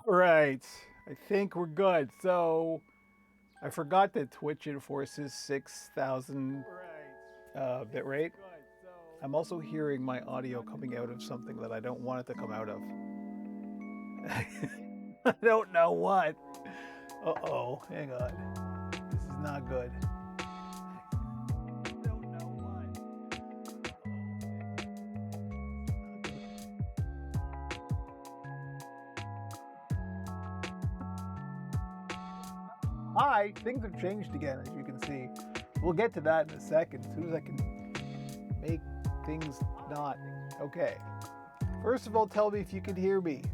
Right. I think we're good. So I forgot that Twitch enforces 6,000 bit rate. I'm also hearing my audio coming out of something that I don't want it to come out of. I don't know what. Uh-oh, hang on. This is not good. Hi, things have changed again, as you can see. We'll get to that in a second, as soon as I can make things not. Okay. First of all, tell me if you can hear me.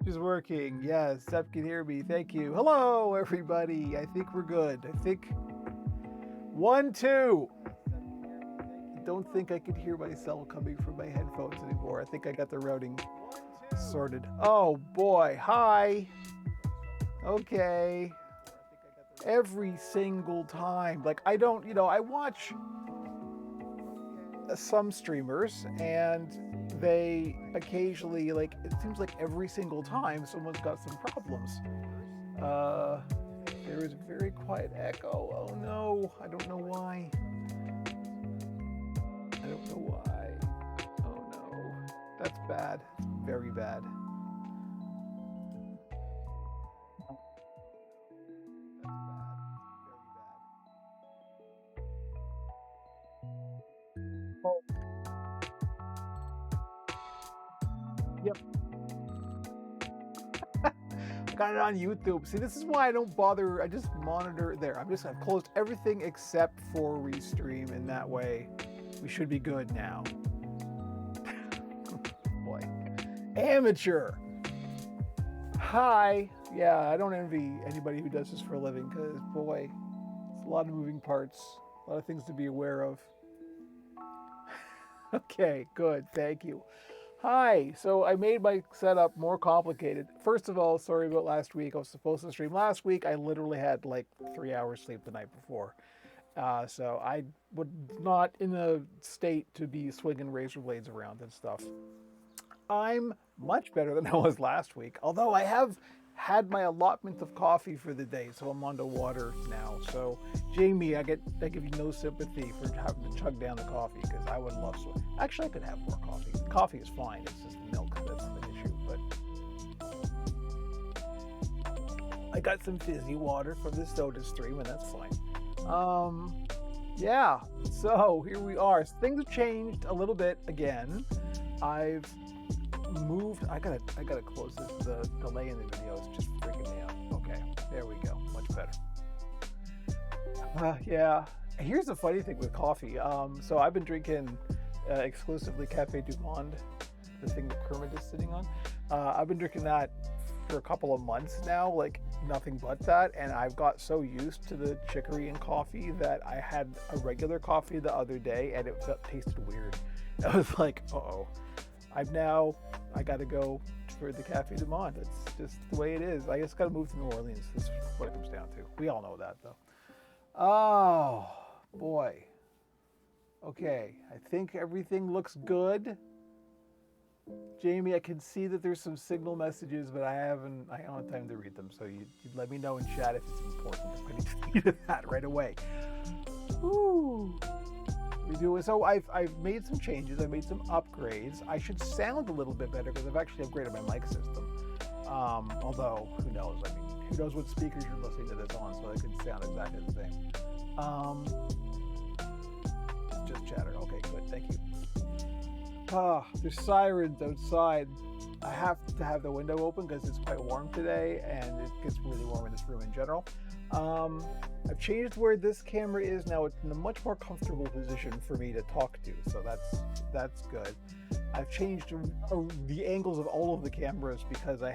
Is working. Yes, Seth can hear me. Thank you. Hello, everybody. I think we're good. I think 1, 2. I don't think I can hear myself coming from my headphones anymore. I think I got the routing sorted. Oh boy. Hi. Okay. Every single time. Like, I don't, I watch some streamers and they occasionally, like, it seems like every single time someone's got some problems. There is a very quiet echo. Oh no, I don't know why. I don't know why. Oh no, that's bad. It's very bad. Oh, yep. I got it on YouTube. See, this is why I don't bother. I just monitor there. I've closed everything except for Restream, and that way we should be good now. Boy. Amateur. Hi. Yeah, I don't envy anybody who does this for a living because, boy, it's a lot of moving parts, a lot of things to be aware of. Okay, good. Thank you. Hi. So I made my setup more complicated. First of all, sorry about last week. I was supposed to stream last week. I literally had like 3 hours sleep the night before. So I was not in a state to be swinging razor blades around and stuff. I'm much better than I was last week, although I have had my allotment of coffee for the day, so I'm on to water now. So, Jamie, I give you no sympathy for having to chug down the coffee because I would love some. Actually, I could have more coffee. Coffee is fine. It's just the milk that's the issue. But I got some fizzy water from the soda stream, and that's fine. Yeah. So here we are. Things have changed a little bit again. I've moved. I gotta close this. The delay in the video is just freaking me out. Okay, there we go. Much better. Yeah. Here's the funny thing with coffee. So I've been drinking exclusively Cafe du Monde, the thing that Kermit is sitting on. I've been drinking that for a couple of months now, like nothing but that, and I've got so used to the chicory in coffee that I had a regular coffee the other day and it tasted weird. I was like, uh-oh. I gotta go for the Cafe du Monde. It's just the way it is. I just gotta move to New Orleans. That's what it comes down to. We all know that though. Oh boy. Okay, I think everything looks good. Jamie, I can see that there's some signal messages, but I don't have time to read them. So you'd let me know in chat if it's important. I need to read that right away. Woo. We do it. So I've made some changes. I made some upgrades. I should sound a little bit better because I've actually upgraded my mic system. Although who knows? I mean, who knows what speakers you're listening to this on? So it could sound exactly the same. Just chatter. Okay, good. Thank you. There's sirens outside. I have to have the window open because it's quite warm today, and it gets really warm in this room in general. I've changed where this camera is now. It's in a much more comfortable position for me to talk to, so that's good. I've changed the angles of all of the cameras because I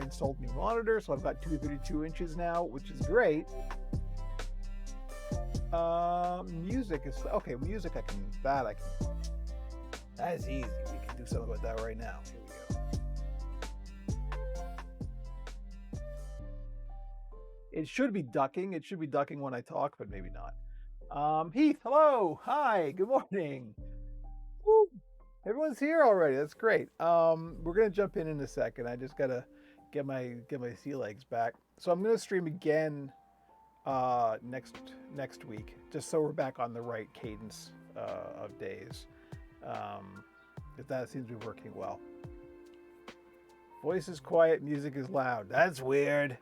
installed new monitor, so I've got 232 inches now, which is great. Music is okay. Music, that's easy. We can do something about that right now. Here we go. It should be ducking. It should be ducking when I talk, but maybe not. Heath, hello. Hi, good morning. Woo. Everyone's here already. That's great. We're gonna jump in a second. I just gotta get my sea legs back. So I'm gonna stream again next week, just so we're back on the right cadence of days. Um, if that seems to be working well. Voice is quiet, music is loud. That's weird.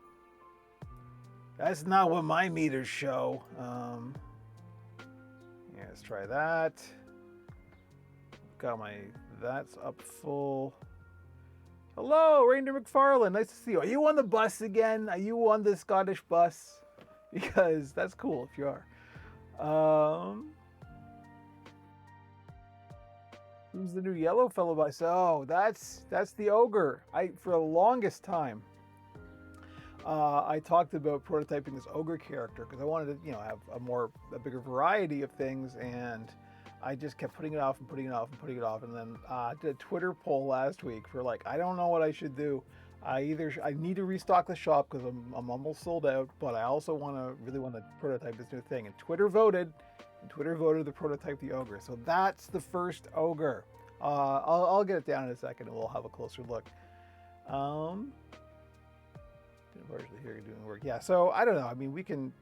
That's not what my meters show. Yeah, let's try that. Got that's up full. Hello, Rainer McFarlane. Nice to see you. Are you on the bus again? Are you on the Scottish bus? Because that's cool if you are. Who's the new yellow fellow by? Oh, that's the Ogre. For the longest time, I talked about prototyping this Ogre character because I wanted to, have a bigger variety of things, and I just kept putting it off and putting it off and putting it off, and then I did a Twitter poll last week for I don't know what I should do. I need to restock the shop because I'm almost sold out, but I also really want to prototype this new thing, and Twitter voted the prototype the Ogre. So that's the first Ogre. I'll get it down in a second and we'll have a closer look. Partially here doing work. Yeah, so I don't know. I mean, we can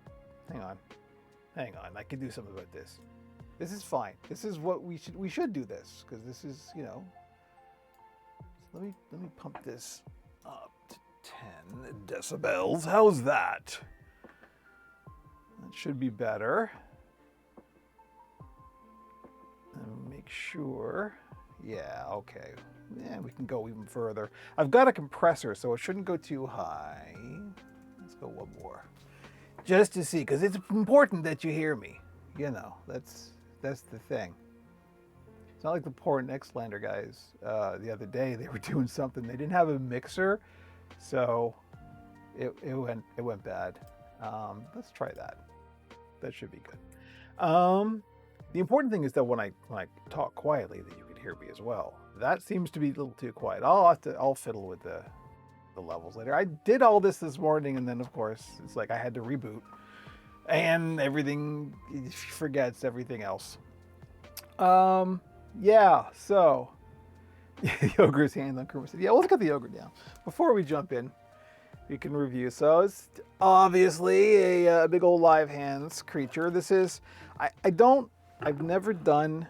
hang on. I can do something about this. This is fine. This is what we should do this because this is, let me pump this up to 10 decibels. How's that? That should be better. And make sure. Yeah, okay. Yeah, we can go even further. I've got a compressor, so it shouldn't go too high. Let's go one more. Just to see, because it's important that you hear me. That's the thing. It's not like the poor Nextlander guys the other day. They were doing something. They didn't have a mixer, so it went bad. Let's try that. That should be good. The important thing is that when I talk quietly, that you can hear me as well. That seems to be a little too quiet. I'll fiddle with the levels later. I did all this morning, and then of course it's I had to reboot, and everything forgets everything else. Yeah. So the Ogre's hand on Kermit. Yeah, let's get the Ogre down before we jump in. We can review. So it's obviously a big old live hands creature. This is I've never done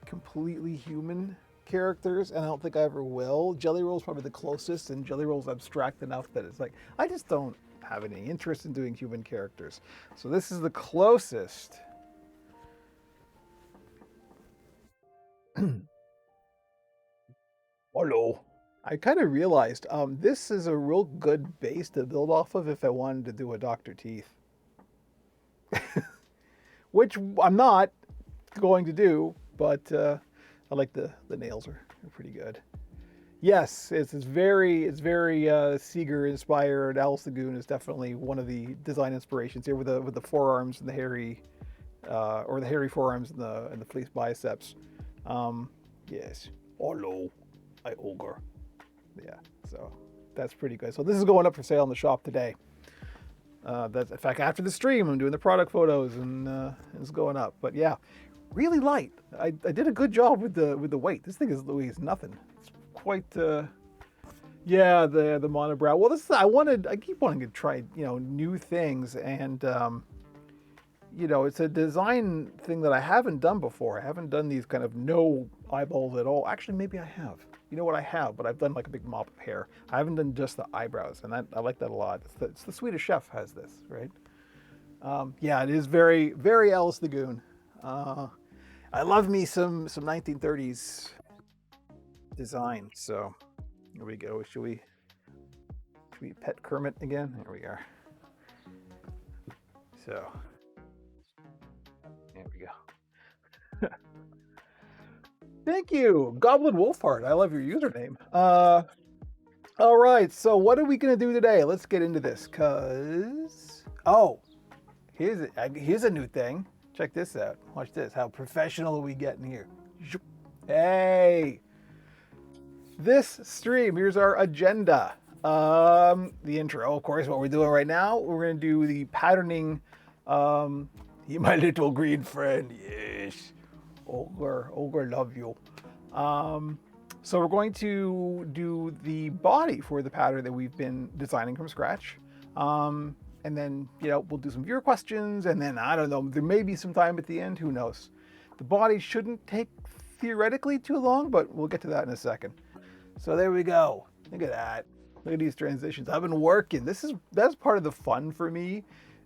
completely human characters, and I don't think I ever will. Jelly Roll's probably the closest, and Jelly Roll's abstract enough that it's I just don't have any interest in doing human characters. So this is the closest. Hello. I kind of realized this is a real good base to build off of if I wanted to do a Dr. Teeth. Which I'm not going to do, but I like the nails are pretty good. Yes, it's very Seeger inspired. Alice Lagoon is definitely one of the design inspirations here with the forearms and the hairy forearms and the fleece biceps. Yes. Hello, Ogre. Yeah, so that's pretty good. So this is going up for sale in the shop today. That's in fact after the stream, I'm doing the product photos and it's going up. But yeah, really light. I did a good job with the weight. This thing weighs nothing. It's quite yeah, the monobrow. Well, I keep wanting to try new things, and it's a design thing that I haven't done before. I haven't done these kind of no eyeballs at all. Actually, maybe I have. You know what, I have, but I've done a big mop of hair. I haven't done just the eyebrows, and I like that a lot. It's the Swedish Chef has this, right? Yeah, it is very, very Alice Lagoon. I love me some 1930s design. So here we go. Should we pet Kermit again? There we are. So there we go. Thank you, Goblin Wolfheart. I love your username. All right. So what are we gonna do today? Let's get into this. Here's a new thing. Check this out. Watch this. How professional are we getting here? Hey. This stream. Here's our agenda. The intro, of course. What we're doing right now, we're gonna do the patterning He my little green friend. Yes. Ogre, love you. So we're going to do the body for the pattern that we've been designing from scratch. And then, we'll do some viewer questions, and then, I don't know, there may be some time at the end, who knows. The body shouldn't take theoretically too long, but we'll get to that in a second. So there we go. Look at that. Look at these transitions. I've been working. That's part of the fun for me,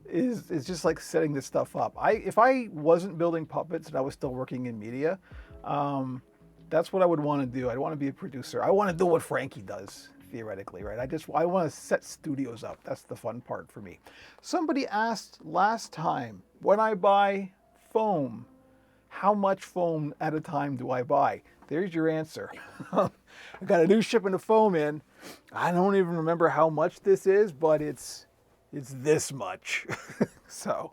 is just like setting this stuff up. If I wasn't building puppets and I was still working in media, that's what I would want to do. I'd want to be a producer. I want to do what Frankie does, theoretically, right? I want to set studios up. That's the fun part for me. Somebody asked last time, when I buy foam, how much foam at a time do I buy? There's your answer. I got a new shipment of foam in. I don't even remember how much this is, but it's this much. So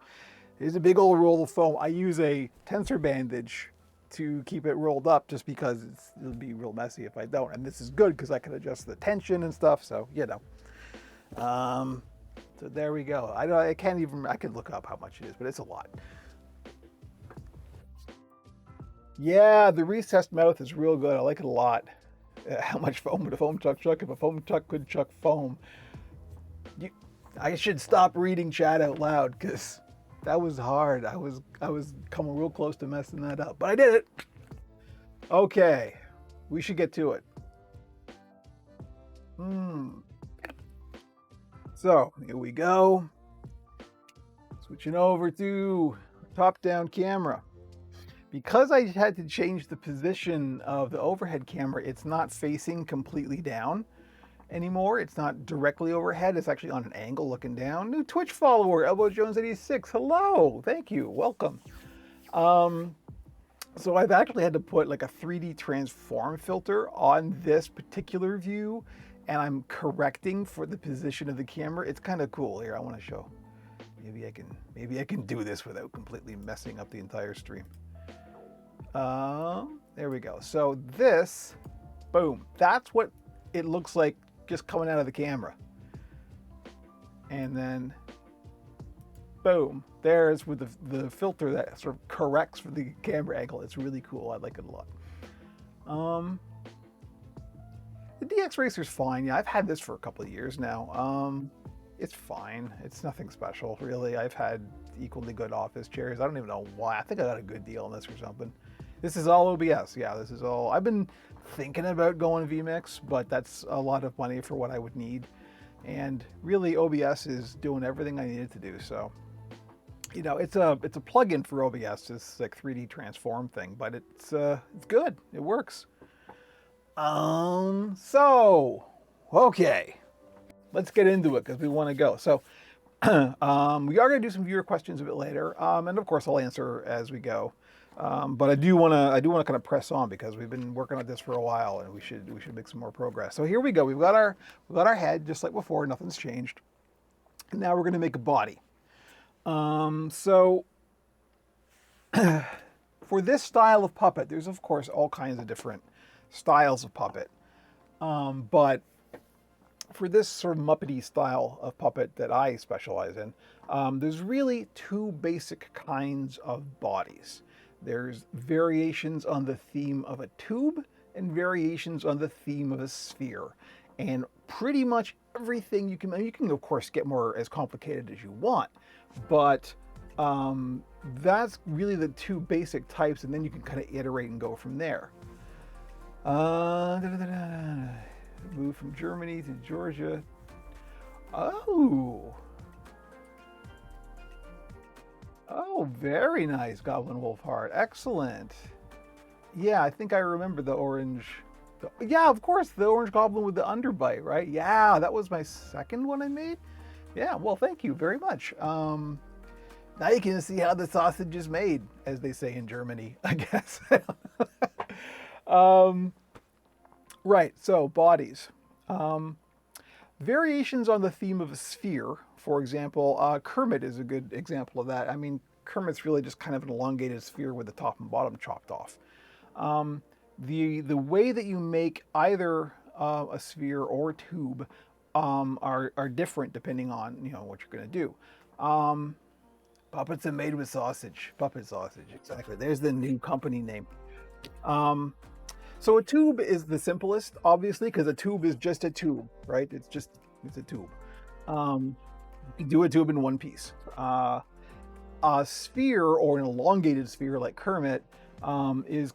here's a big old roll of foam. I use a tensor bandage to keep it rolled up, just because it'll be real messy if I don't. And this is good because I can adjust the tension and stuff. So, so there we go. I can look up how much it is, but it's a lot. Yeah, the recessed mouth is real good. I like it a lot. How much foam would a foam truck chuck if a foam truck could chuck foam? I should stop reading chat out loud, because that was hard. I was coming real close to messing that up, but I did it. Okay, we should get to it. So here we go. Switching over to top-down camera. Because I had to change the position of the overhead camera, it's not facing completely down anymore. It's not directly overhead. It's actually on an angle looking down. New Twitch follower, Elbow Jones 86. Hello, thank you, welcome. So I've actually had to put like a 3D transform filter on this particular view, and I'm correcting for the position of the camera. It's kind of cool. Here, I want to show. Maybe I can do this without completely messing up the entire stream. There we go. So this, boom, that's what it looks like just coming out of the camera. And then, boom, there's with the filter that sort of corrects for the camera angle. It's really cool. I like it a lot. The DX Racer's fine. Yeah, I've had this for a couple of years now. It's fine. It's nothing special, really. I've had equally good office chairs. I don't even know why. I think I got a good deal on this or something. This is all OBS. Yeah, this is all. I've been thinking about going vMix, but that's a lot of money for what I would need. And really, OBS is doing everything I needed to do. So, it's a plug-in for OBS, this like 3D transform thing, but it's good. It works. So, okay, let's get into it because we want to go. So, we are going to do some viewer questions a bit later, and of course I'll answer as we go. But I do want to kind of press on because we've been working on this for a while, and we should make some more progress. So here we go. We've got our head just like before. Nothing's changed. And now we're going to make a body. So for this style of puppet, there's of course all kinds of different styles of puppet. But for this sort of Muppety style of puppet that I specialize in, there's really two basic kinds of bodies. There's variations on the theme of a tube and variations on the theme of a sphere. And pretty much everything you can of course get more as complicated as you want, but that's really the two basic types, and then you can kind of iterate and go from there. Move from Germany to Georgia. Oh, very nice, Goblin Wolf Heart. Excellent. Yeah, I think I remember the orange. Yeah, of course, the orange goblin with the underbite, right? Yeah, that was my second one I made. Yeah, well, thank you very much. Now you can see how the sausage is made, as they say in Germany, I guess. Right, so bodies. Variations on the theme of a sphere. For example, Kermit is a good example of that. I mean, Kermit's really just kind of an elongated sphere with the top and bottom chopped off. The way that you make either a sphere or a tube are different depending on what you're going to do. Puppets are made with sausage. Puppet sausage, exactly. There's the new company name. So a tube is the simplest, obviously, because a tube is just a tube, right? It's a tube. You can do a tube in one piece. A sphere or an elongated sphere like Kermit is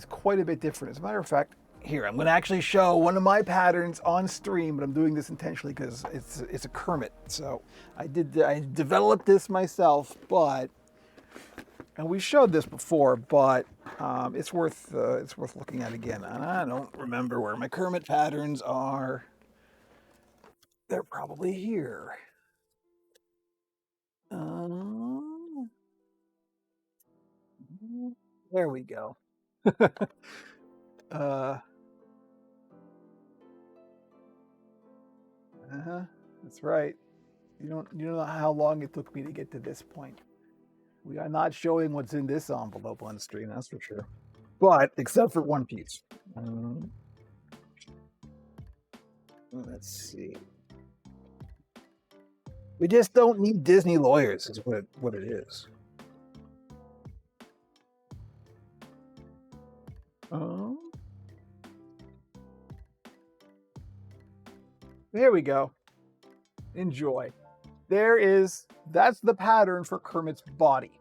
quite a bit different. As a matter of fact, here I'm going to actually show one of my patterns on stream, but I'm doing this intentionally because it's a Kermit. So I developed this myself, and we showed this before, but it's worth looking at again. And I don't remember where my Kermit patterns are. They're probably here. There we go. That's right. You don't know how long it took me to get to this point. We are not showing what's in this envelope on stream, that's for sure. But except for one piece. Let's see. We just don't need Disney lawyers, is what it is. There we go. Enjoy. That's the pattern for Kermit's body.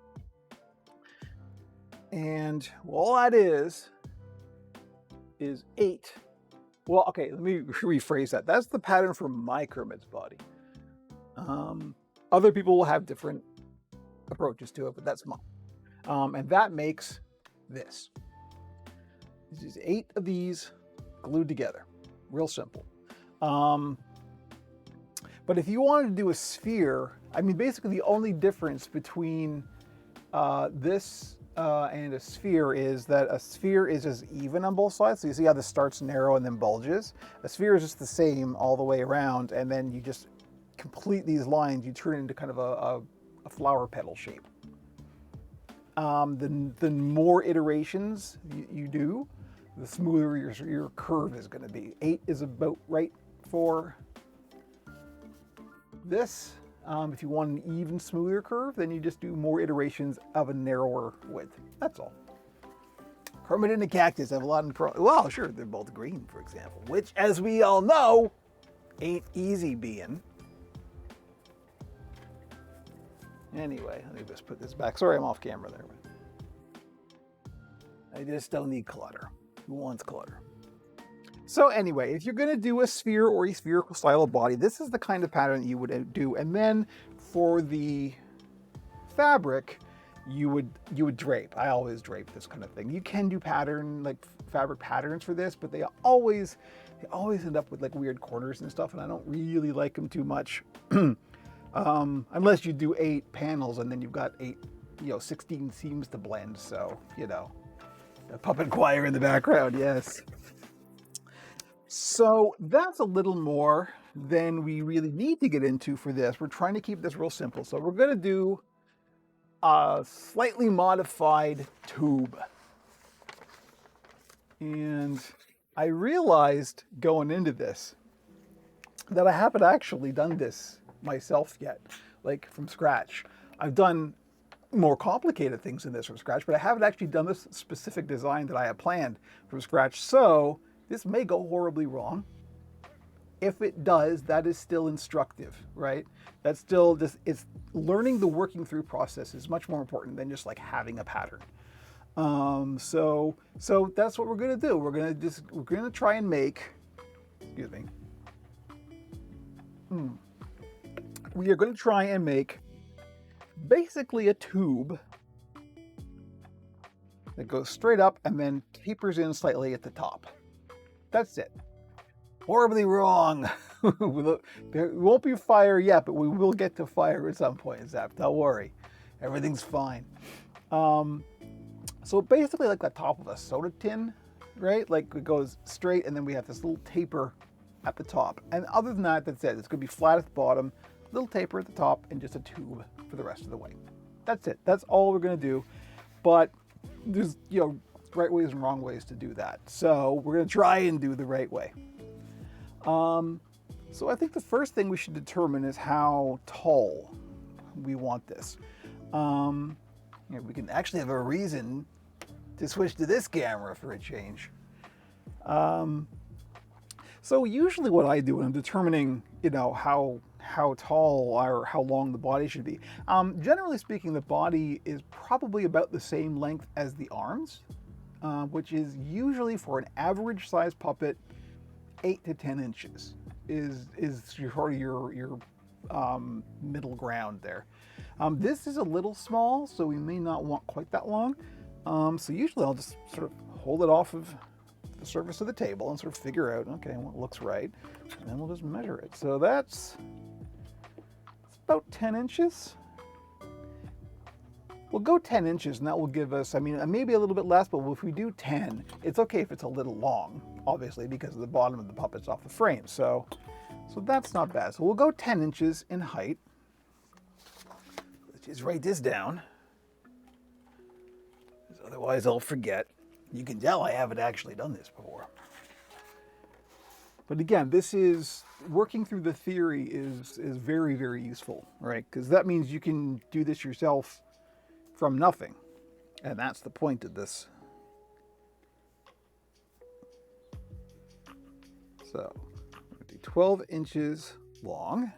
And all that is 8. Well, okay, let me rephrase that. That's the pattern for my Kermit's body. Other people will have different approaches to it, but that's mine. And that makes this. This is 8 of these glued together. Real simple. But if you wanted to do a sphere, I mean, basically the only difference between this and a sphere is that a sphere is just even on both sides. So you see how this starts narrow and then bulges? A sphere is just the same all the way around, and then you just complete these lines, you turn it into kind of a flower petal shape. The more iterations you do, the smoother your curve is going to be. 8 is about right for this. If you want an even smoother curve, then you just do more iterations of a narrower width. That's all. Kermit and the cactus have a lot in well, sure, they're both green, for example, which, as we all know, ain't easy being. Anyway, let me just put this back. Sorry, I'm off camera there. I just don't need clutter. Who wants clutter? So anyway, if you're going to do a sphere or a spherical style of body, this is the kind of pattern you would do. And then for the fabric, you would drape. I always drape this kind of thing. You can do fabric patterns for this, but they always end up with like weird corners and stuff, and I don't really like them too much. Unless you do 8 panels and then you've got 16 seams to blend. So, the puppet choir in the background, yes. So that's a little more than we really need to get into for this. We're trying to keep this real simple. So we're going to do a slightly modified tube. And I realized going into this that I haven't actually done this myself yet, like from scratch. I've done more complicated things in this from scratch, but I haven't actually done this specific design that I have planned from scratch. So this may go horribly wrong. If it does, that is still instructive, right? That's still just, it's learning the working through process is much more important than just like having a pattern. So that's what we're gonna do. We're gonna try and make, excuse me. We are gonna try and make basically a tube that goes straight up and then tapers in slightly at the top. That's it. Horribly wrong. There won't be fire yet, but we will get to fire at some point, Zap. Don't worry. Everything's fine. So basically like the top of a soda tin, right? Like it goes straight and then we have this little taper at the top. And other than that, that's it. It's going to be flat at the bottom, little taper at the top, and just a tube for the rest of the way. That's it. That's all we're going to do. But there's, right ways and wrong ways to do that. So we're going to try and do the right way. So I think the first thing we should determine is how tall we want this. We can actually have a reason to switch to this camera for a change. So usually what I do when I'm determining, how tall or how long the body should be, generally speaking, the body is probably about the same length as the arms, which is usually for an average size puppet, 8 to 10 inches is your middle ground there. This is a little small, so we may not want quite that long. So usually I'll just sort of hold it off of the surface of the table and sort of figure out, okay, what looks right, and then we'll just measure it. So that's about 10 inches. We'll go 10 inches, and that will give us, maybe a little bit less, but if we do 10, it's okay if it's a little long, obviously, because the bottom of the puppet's off the frame. So that's not bad. So we'll go 10 inches in height. Let's just write this down, because otherwise I'll forget. You can tell I haven't actually done this before. But again, this is, working through the theory is very, very useful, right? Because that means you can do this yourself from nothing. And that's the point of this. So, 12 inches long.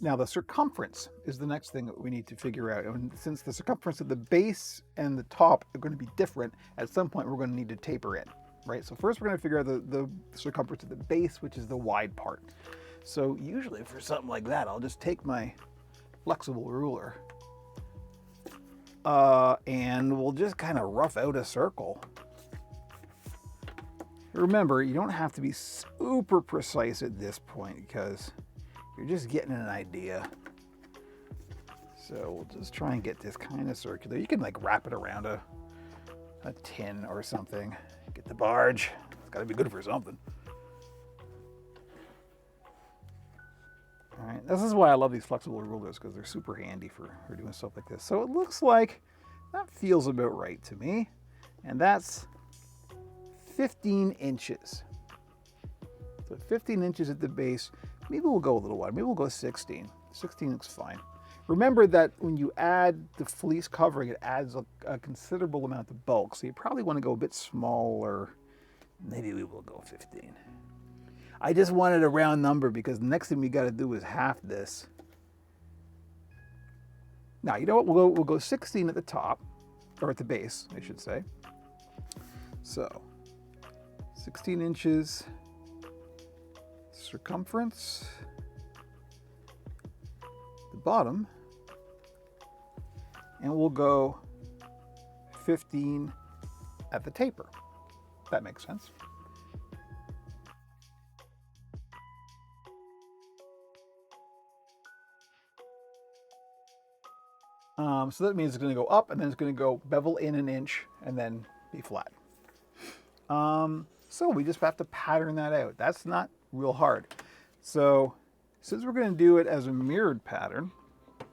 Now the circumference is the next thing that we need to figure out. And since the circumference of the base and the top are going to be different, at some point we're going to need to taper in, right? So first we're going to figure out the circumference of the base, which is the wide part. So usually for something like that, I'll just take my flexible ruler and we'll just kind of rough out a circle. Remember, you don't have to be super precise at this point because you're just getting an idea. So we'll just try and get this kind of circular. You can like wrap it around a tin or something. Get the barge. It's got to be good for something. All right, this is why I love these flexible rulers, because they're super handy for doing stuff like this. So it looks like that feels about right to me. And that's 15 inches. So 15 inches at the base. Maybe we'll go a little wide. Maybe we'll go 16. 16 looks fine. Remember that when you add the fleece covering, it adds a considerable amount of bulk. So you probably want to go a bit smaller. Maybe we will go 15. I just wanted a round number because the next thing we got to do is half this. Now, you know what? We'll go 16 at the top, or at the base, I should say. So 16 inches circumference, the bottom, and we'll go 15 at the taper. That makes sense. So that means it's going to go up, and then it's going to go bevel in an inch, and then be flat. So we just have to pattern that out. That's not real hard. So since we're going to do it as a mirrored pattern,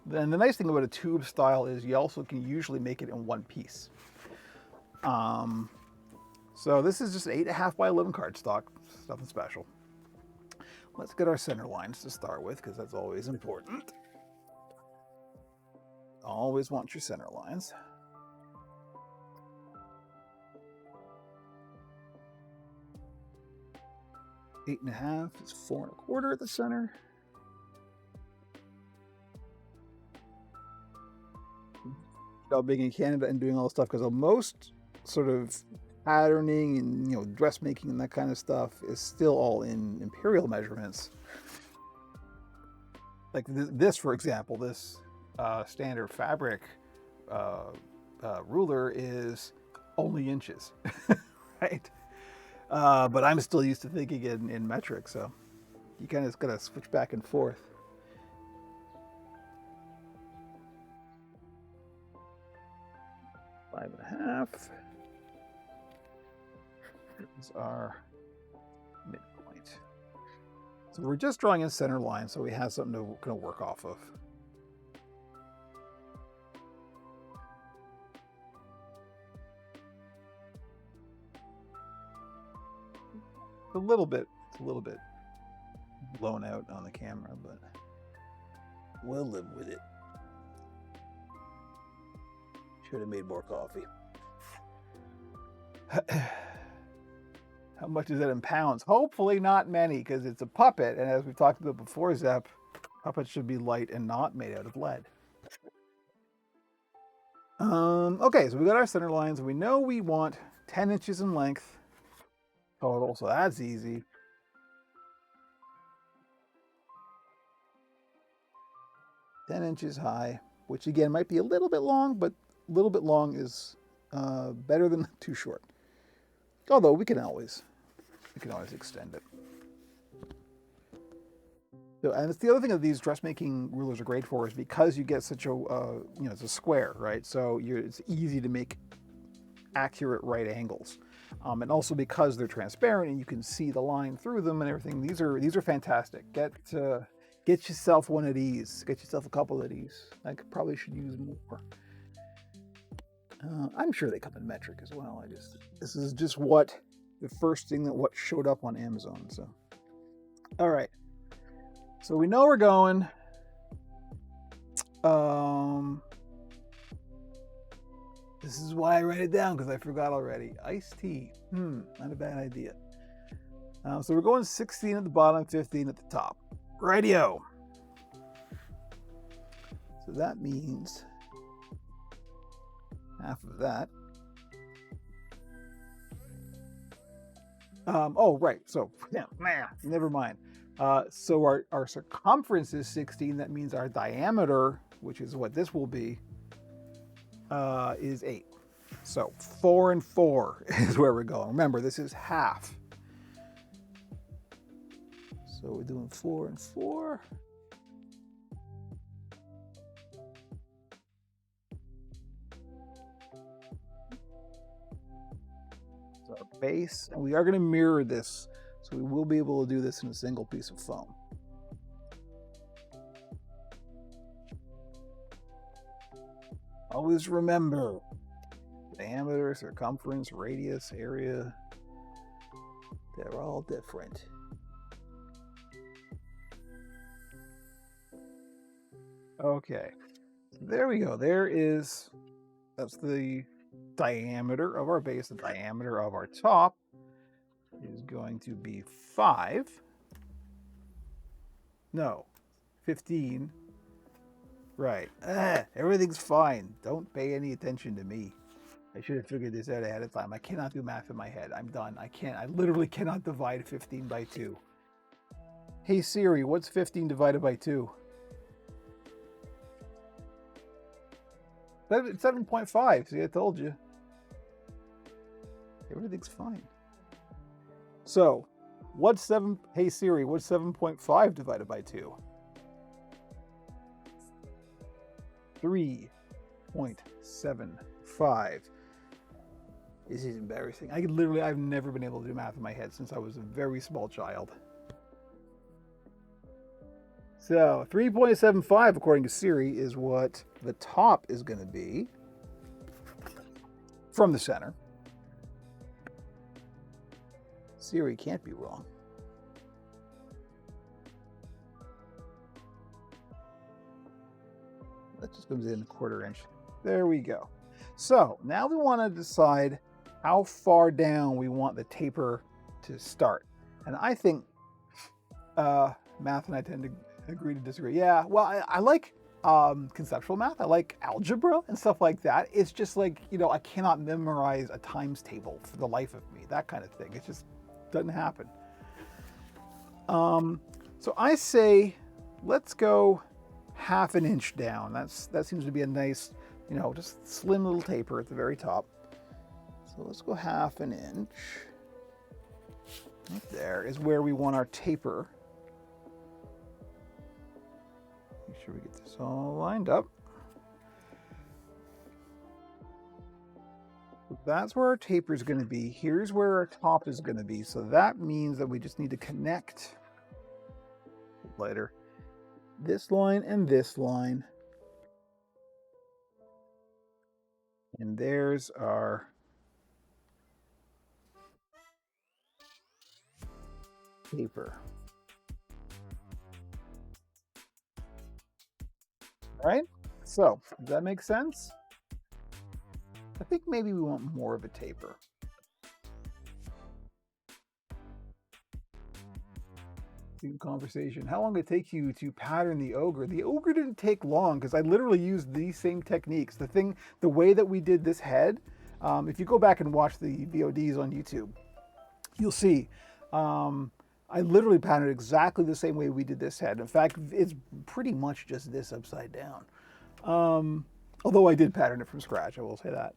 then the nice thing about a tube style is you also can usually make it in one piece. So this is just an 8.5 by 11 cardstock, nothing special. Let's get our center lines to start with, because that's always important. Always want your center lines. Eight and a half is 4 1/4 at the center. Being in Canada and doing all this stuff, because most sort of patterning and dressmaking and that kind of stuff is still all in imperial measurements. Like this, for example, this standard fabric ruler is only inches, right? But I'm still used to thinking in metric, so you kind of gotta switch back and forth. Five and a half is our midpoint. So we're just drawing a center line, so we have something to kind of work off of. It's a little bit blown out on the camera, but we'll live with it. Should have made more coffee. How much is that in pounds? Hopefully not many, because it's a puppet, and as we've talked about before, Zep, puppets should be light and not made out of lead. Okay, so we got our center lines. We know we want 10 inches in length total, so that's easy. "10 inches high," which again might be a little bit long, but a little bit long is better than too short. Although we can always extend it. So, and it's the other thing that these dressmaking rulers are great for is because you get such a, it's a square, right? So it's easy to make accurate right angles. And also because they're transparent and you can see the line through them and everything. These are fantastic. Get yourself one of these. Get yourself a couple of these. I probably should use more. I'm sure they come in metric as well. This is just the first thing that showed up on Amazon. So, all right. So we know we're going. This is why I write it down, because I forgot already. Iced tea. Not a bad idea. So we're going 16 at the bottom, 15 at the top. Radio. So that means half of that. Oh, right. So, yeah, never mind. So our circumference is 16. That means our diameter, which is what this will be, is 8. So 4 and 4 is where we're going. Remember, this is half. So we're doing 4 and 4. So our base, and we are going to mirror this. So we will be able to do this in a single piece of foam. Always remember, diameter, circumference, radius, area, they're all different. Okay, there we go. That's the diameter of our base. The diameter of our top is going to be 5. No, 15. Right. Everything's fine. Don't pay any attention to me. I should have figured this out ahead of time. I cannot do math in my head. I'm done. I literally cannot divide 15 by 2. Hey Siri, what's 15 divided by 2? 7.5. See, I told you. Everything's fine. So, hey Siri, what's 7.5 divided by 2? 3.75. This is embarrassing. I've never been able to do math in my head since I was a very small child. So 3.75, according to Siri, is what the top is going to be from the center. Siri can't be wrong. That just comes in a 1/4 inch. There we go. So now we want to decide how far down we want the taper to start. And I think math and I tend to agree to disagree. Yeah, well, I like conceptual math. I like algebra and stuff like that. It's just like, I cannot memorize a times table for the life of me, that kind of thing. It just doesn't happen. So I say, let's go 1/2 inch down. That seems to be a nice, just slim little taper at the very top. So let's go 1/2 inch. Right there is where we want our taper. Make sure we get this all lined up. So that's where our taper is going to be. Here's where our top is going to be. So that means that we just need to connect later this line and this line. And there's our taper. All right? So, does that make sense? I think maybe we want more of a taper. Conversation. How long did it take you to pattern the ogre? The ogre didn't take long because I literally used these same techniques. The way that we did this head, if you go back and watch the VODs on YouTube, you'll see I literally patterned exactly the same way we did this head. In fact, it's pretty much just this upside down. Although I did pattern it from scratch, I will say that.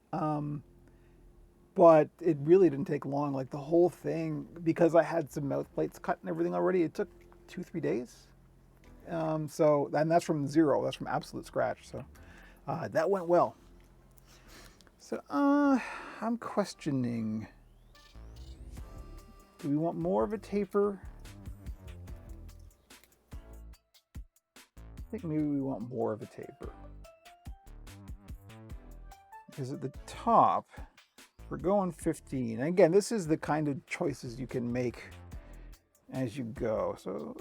But it really didn't take long. Like the whole thing, because I had some mouth plates cut and everything already, it took 2-3 days. And that's from zero. That's from absolute scratch. So that went well. So I'm questioning, do we want more of a taper? I think maybe we want more of a taper. Because at the top, we're going 15. And again, this is the kind of choices you can make as you go. So,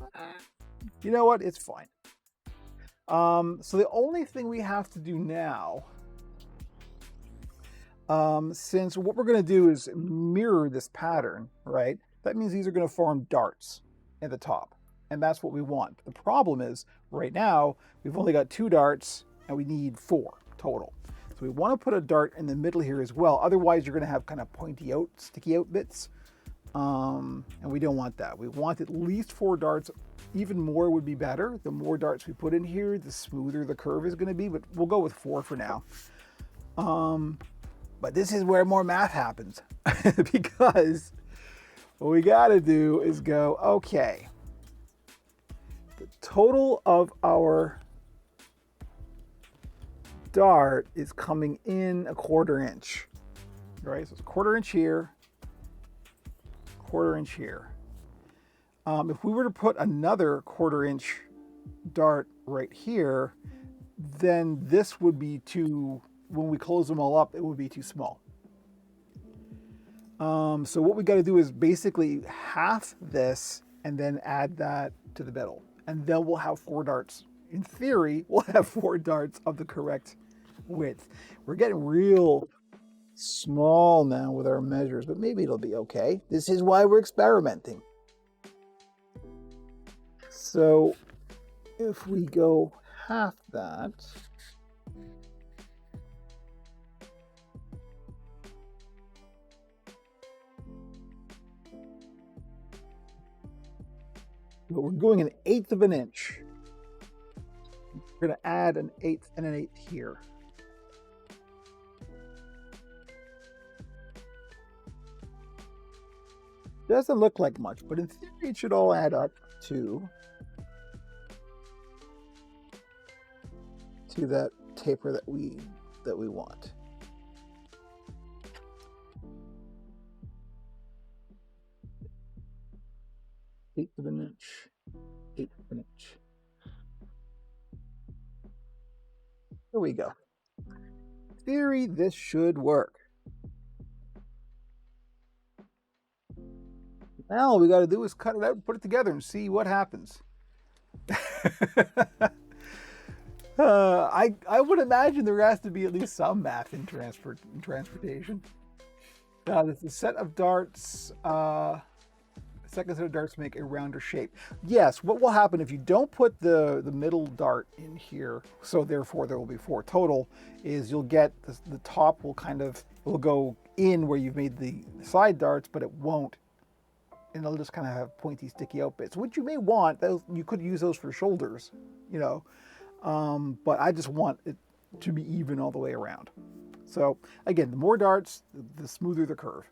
you know what? It's fine. So the only thing we have to do now, since what we're going to do is mirror this pattern, right? That means these are going to form darts at the top. And that's what we want. The problem is, right now, we've only got 2 darts and we need 4 total. So we want to put a dart in the middle here as well. Otherwise, you're going to have kind of pointy out, sticky out bits. And we don't want that. We want at least 4 darts. Even more would be better. The more darts we put in here, the smoother the curve is going to be. But we'll go with 4 for now. But this is where more math happens. Because what we got to do is go, okay, the total of our dart is coming in a 1/4 inch, right? So it's 1/4 inch here, 1/4 inch here. If we were to put another 1/4 inch dart right here, then this would be too, when we close them all up, it would be too small. So what we got to do is basically half this and then add that to the middle. And then we'll have 4 darts. In theory, we'll have 4 darts of the correct width. We're getting real small now with our measures, but maybe it'll be okay. This is why we're experimenting. So if we go half that, but we're going 1/8 of an inch. We're going to add 1/8 and 1/8 here. Doesn't look like much, but in theory it should all add up to that taper that we want. Eighth of an inch. There we go. In theory, this should work. Now all we got to do is cut it out and put it together and see what happens. I would imagine there has to be at least some math in transportation. There's a set of darts. Second set of darts make a rounder shape. Yes, what will happen if you don't put the middle dart in here, so therefore there will be 4 total, is you'll get the top will go in where you've made the side darts, but it won't. And it'll just kind of have pointy, sticky out bits, which you may want. You could use those for shoulders, you know. But I just want it to be even all the way around. So again, the more darts, the smoother the curve.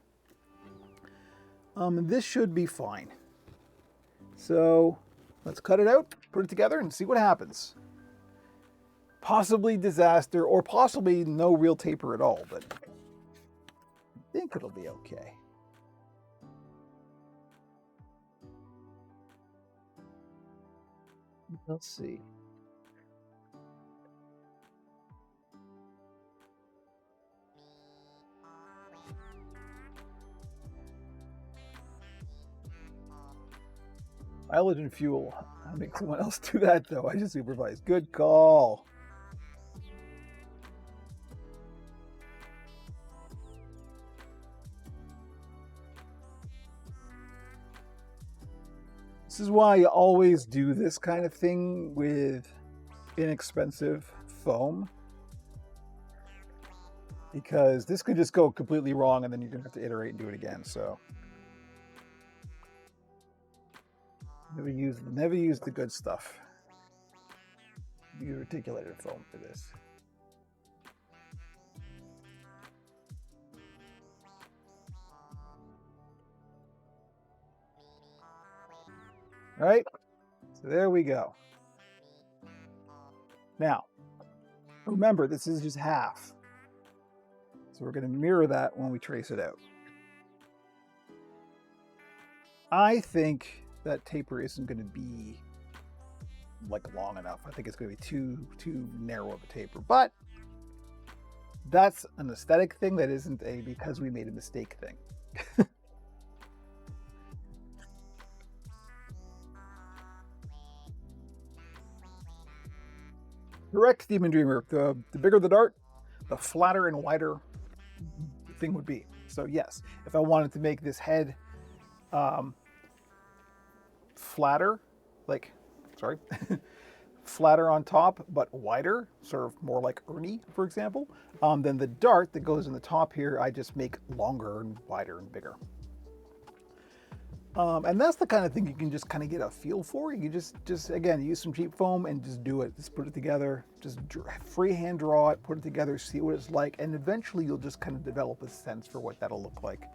And this should be fine. So let's cut it out, put it together, and see what happens. Possibly disaster, or possibly no real taper at all, but I think it'll be okay. Let's see. Mileage and fuel. I'll make someone else do that though. I just supervise. Good call. This is why you always do this kind of thing with inexpensive foam, because this could just go completely wrong and then you're gonna have to iterate and do it again. So never use the good stuff. Use reticulated foam for this. All right, so there we go. Now, remember, this is just half. So we're going to mirror that when we trace it out. I think that taper isn't going to be like long enough. I think it's going to be too narrow of a taper, but that's an aesthetic thing. That isn't a because we made a mistake thing. Correct, Demon Dreamer. The bigger the dart, the flatter and wider the thing would be. So yes, if I wanted to make this head flatter, flatter on top, but wider, sort of more like Ernie, for example, then the dart that goes in the top here, I just make longer and wider and bigger. And that's the kind of thing you can just kind of get a feel for. You can just again, use some cheap foam and just do it. Just put it together, just freehand draw it, put it together, see what it's like, and eventually you'll just kind of develop a sense for what that'll look like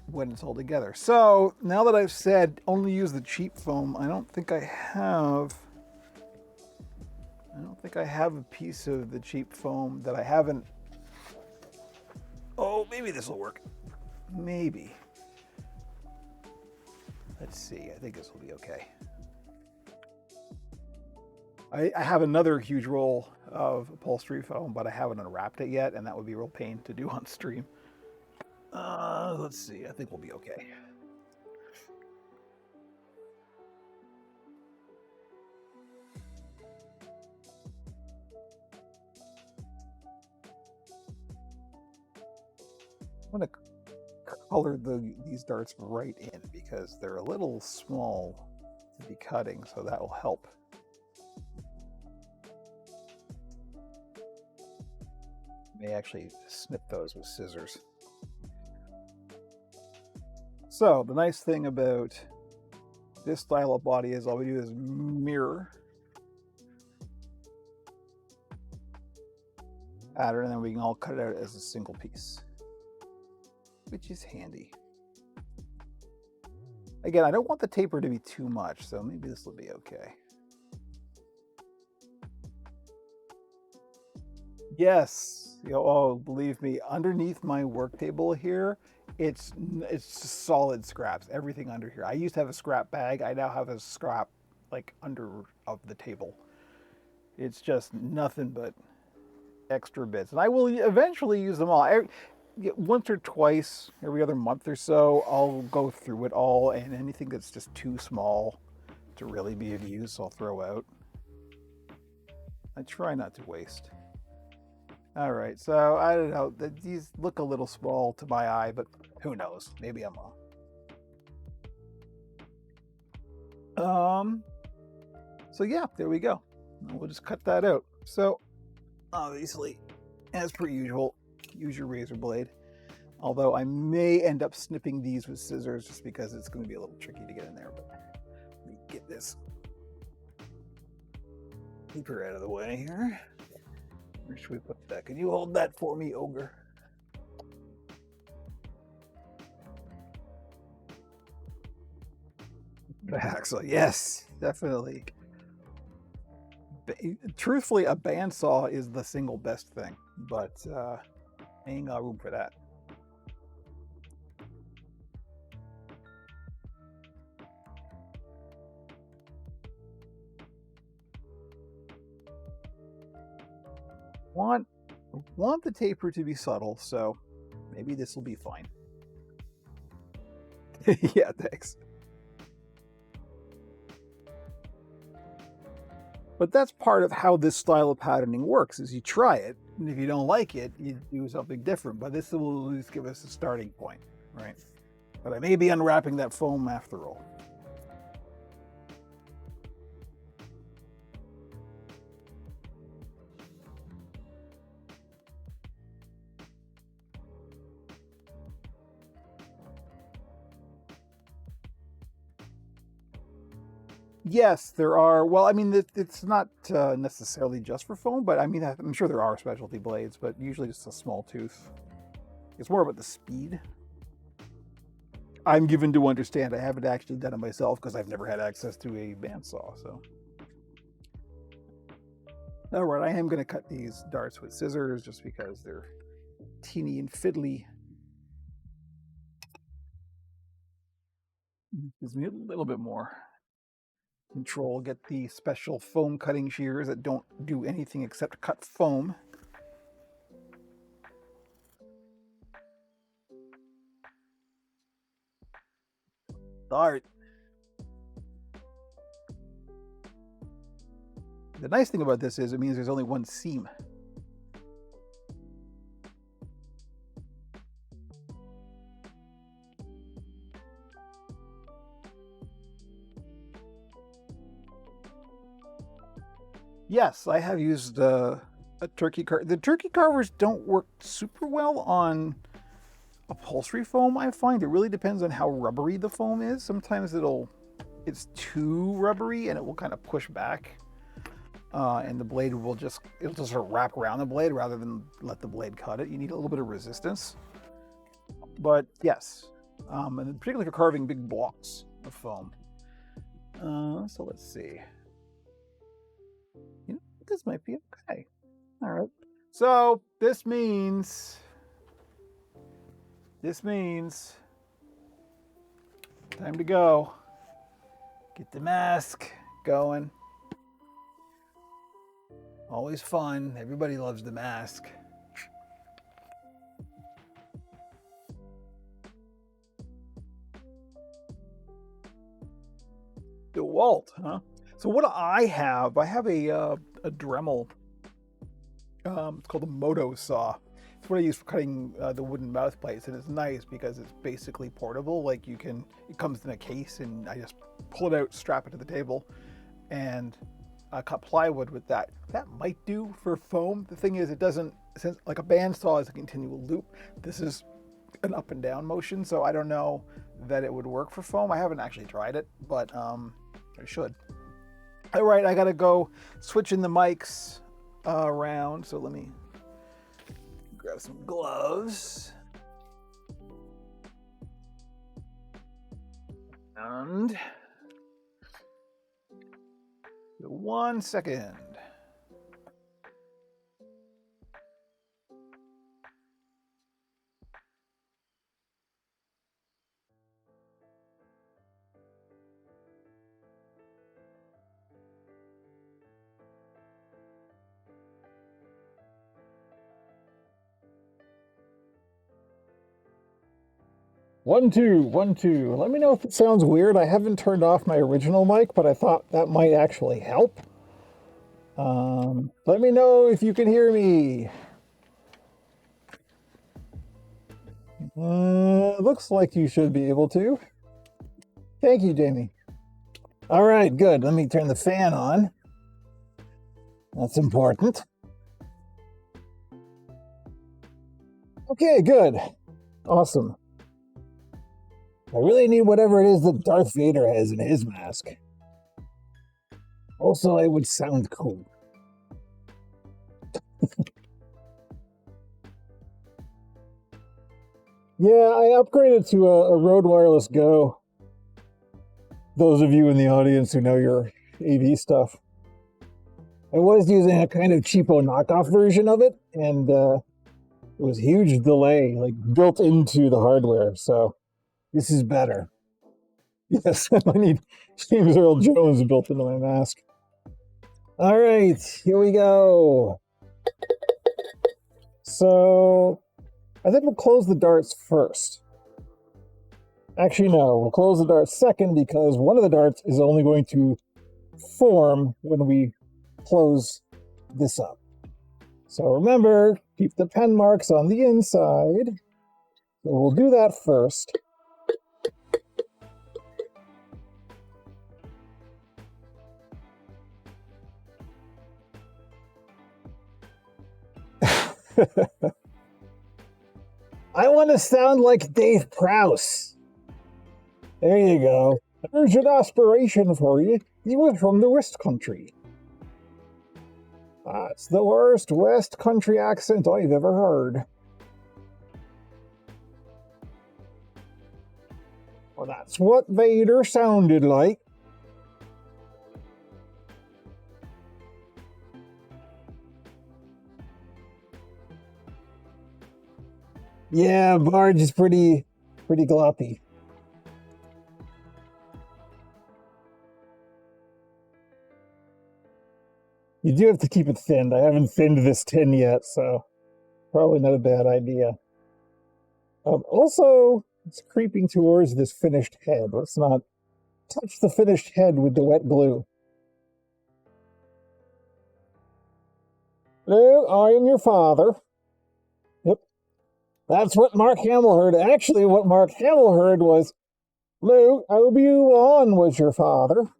when it's all together. So now that I've said only use the cheap foam, I don't think I have a piece of the cheap foam that I haven't. Oh, maybe this will work. Maybe. Let's see, I think this will be okay. I have another huge roll of upholstery foam, but I haven't unwrapped it yet, and that would be a real pain to do on stream. Let's see, I think we'll be okay. I'm gonna color these darts right in because they're a little small to be cutting, so that will help. May actually snip those with scissors. So the nice thing about this style of body is all we do is mirror pattern, and then we can all cut it out as a single piece, which is handy. Again, I don't want the taper to be too much, so maybe this will be okay. Yes, oh, believe me, underneath my work table here, it's solid scraps, everything under here. I used to have a scrap bag. I now have a scrap like under of the table. It's just nothing but extra bits, and I will eventually use them all. Once or twice every other month or so, I'll go through it all, and anything that's just too small to really be of use, I'll throw out. I try not to waste. All right, so I don't know, these look a little small to my eye, but who knows? Maybe I'm wrong. So yeah, there we go. We'll just cut that out. So obviously, as per usual, use your razor blade. Although I may end up snipping these with scissors just because it's going to be a little tricky to get in there. But let me get this paper out of the way here. Where should we put that? Can you hold that for me, Ogre? The hacksaw, yes, definitely. Truthfully, a bandsaw is the single best thing, but ain't got room for that. Want the taper to be subtle, so maybe this will be fine. Yeah, thanks. But that's part of how this style of patterning works, is you try it, and if you don't like it, you do something different. But this will at least give us a starting point, right? But I may be unwrapping that foam after all. Yes, there are. Well, I mean, it's not necessarily just for foam, but I mean, I'm sure there are specialty blades, but usually just a small tooth. It's more about the speed. I'm given to understand. I haven't actually done it myself because I've never had access to a bandsaw. So, all right, I am going to cut these darts with scissors just because they're teeny and fiddly. Gives me a little bit more control. Get the special foam cutting shears that don't do anything except cut foam. Dart. The nice thing about this is it means there's only one seam. Yes, I have used a turkey carver. The turkey carvers don't work super well on upholstery foam, I find. It really depends on how rubbery the foam is. Sometimes it's too rubbery and it will kind of push back. And the blade it'll just sort of wrap around the blade rather than let the blade cut it. You need a little bit of resistance. But yes, and particularly for carving big blocks of foam. So let's see. You know, this might be okay. All right. So this means time to go. Get the mask going. Always fun. Everybody loves the mask. DeWalt, huh? So what I have a Dremel. It's called a Moto saw. It's what I use for cutting the wooden mouth plates, and it's nice because it's basically portable. Like it comes in a case, and I just pull it out, strap it to the table, and cut plywood with that. That might do for foam. The thing is, it doesn't, since like a bandsaw is a continual loop, this is an up and down motion, so I don't know that it would work for foam. I haven't actually tried it, but I should. All right, I gotta go switching the mics around, so let me grab some gloves. And 1 second. One, two, 1, 2. Let me know if it sounds weird. I haven't turned off my original mic, but I thought that might actually help. Let me know if you can hear me. Looks like you should be able to. Thank you, Jamie. All right, good. Let me turn the fan on. That's important. Okay, good. Awesome. I really need whatever it is that Darth Vader has in his mask. Also, it would sound cool. Yeah, I upgraded to a Rode Wireless Go. Those of you in the audience who know your AV stuff. I was using a kind of cheapo knockoff version of it, and it was a huge delay, like built into the hardware, so this is better. Yes, I need James Earl Jones built into my mask. All right, here we go. So I think we'll close the darts first. Actually, no, we'll close the darts second because one of the darts is only going to form when we close this up. So remember, keep the pen marks on the inside. So we'll do that first. I want to sound like Dave Prowse. There you go. There's an aspiration for you. He was from the West Country. That's the worst West Country accent I've ever heard. Well, that's what Vader sounded like. Yeah, Barge is pretty gloppy. You do have to keep it thinned. I haven't thinned this tin yet, so probably not a bad idea. Also, it's creeping towards this finished head. Let's not touch the finished head with the wet glue. Hello, I am your father. Yep. That's what Mark Hamill heard. Actually, what Mark Hamill heard was, Lou, Obi-Wan was your father.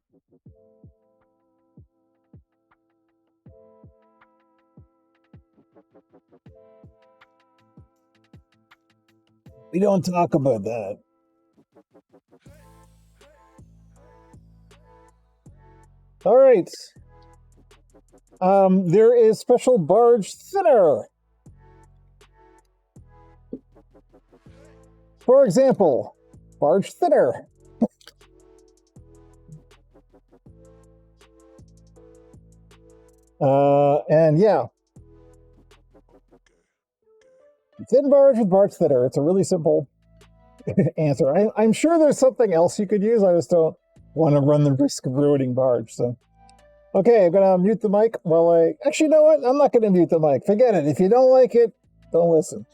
We don't talk about that. All right. There is special barge thinner. For example, barge thinner. And yeah. Thin barge with barge thinner. It's a really simple answer. I'm sure there's something else you could use. I just don't want to run the risk of ruining barge. So, okay, I'm gonna mute the mic while I. Actually, you know what? I'm not gonna mute the mic. Forget it. If you don't like it, don't listen.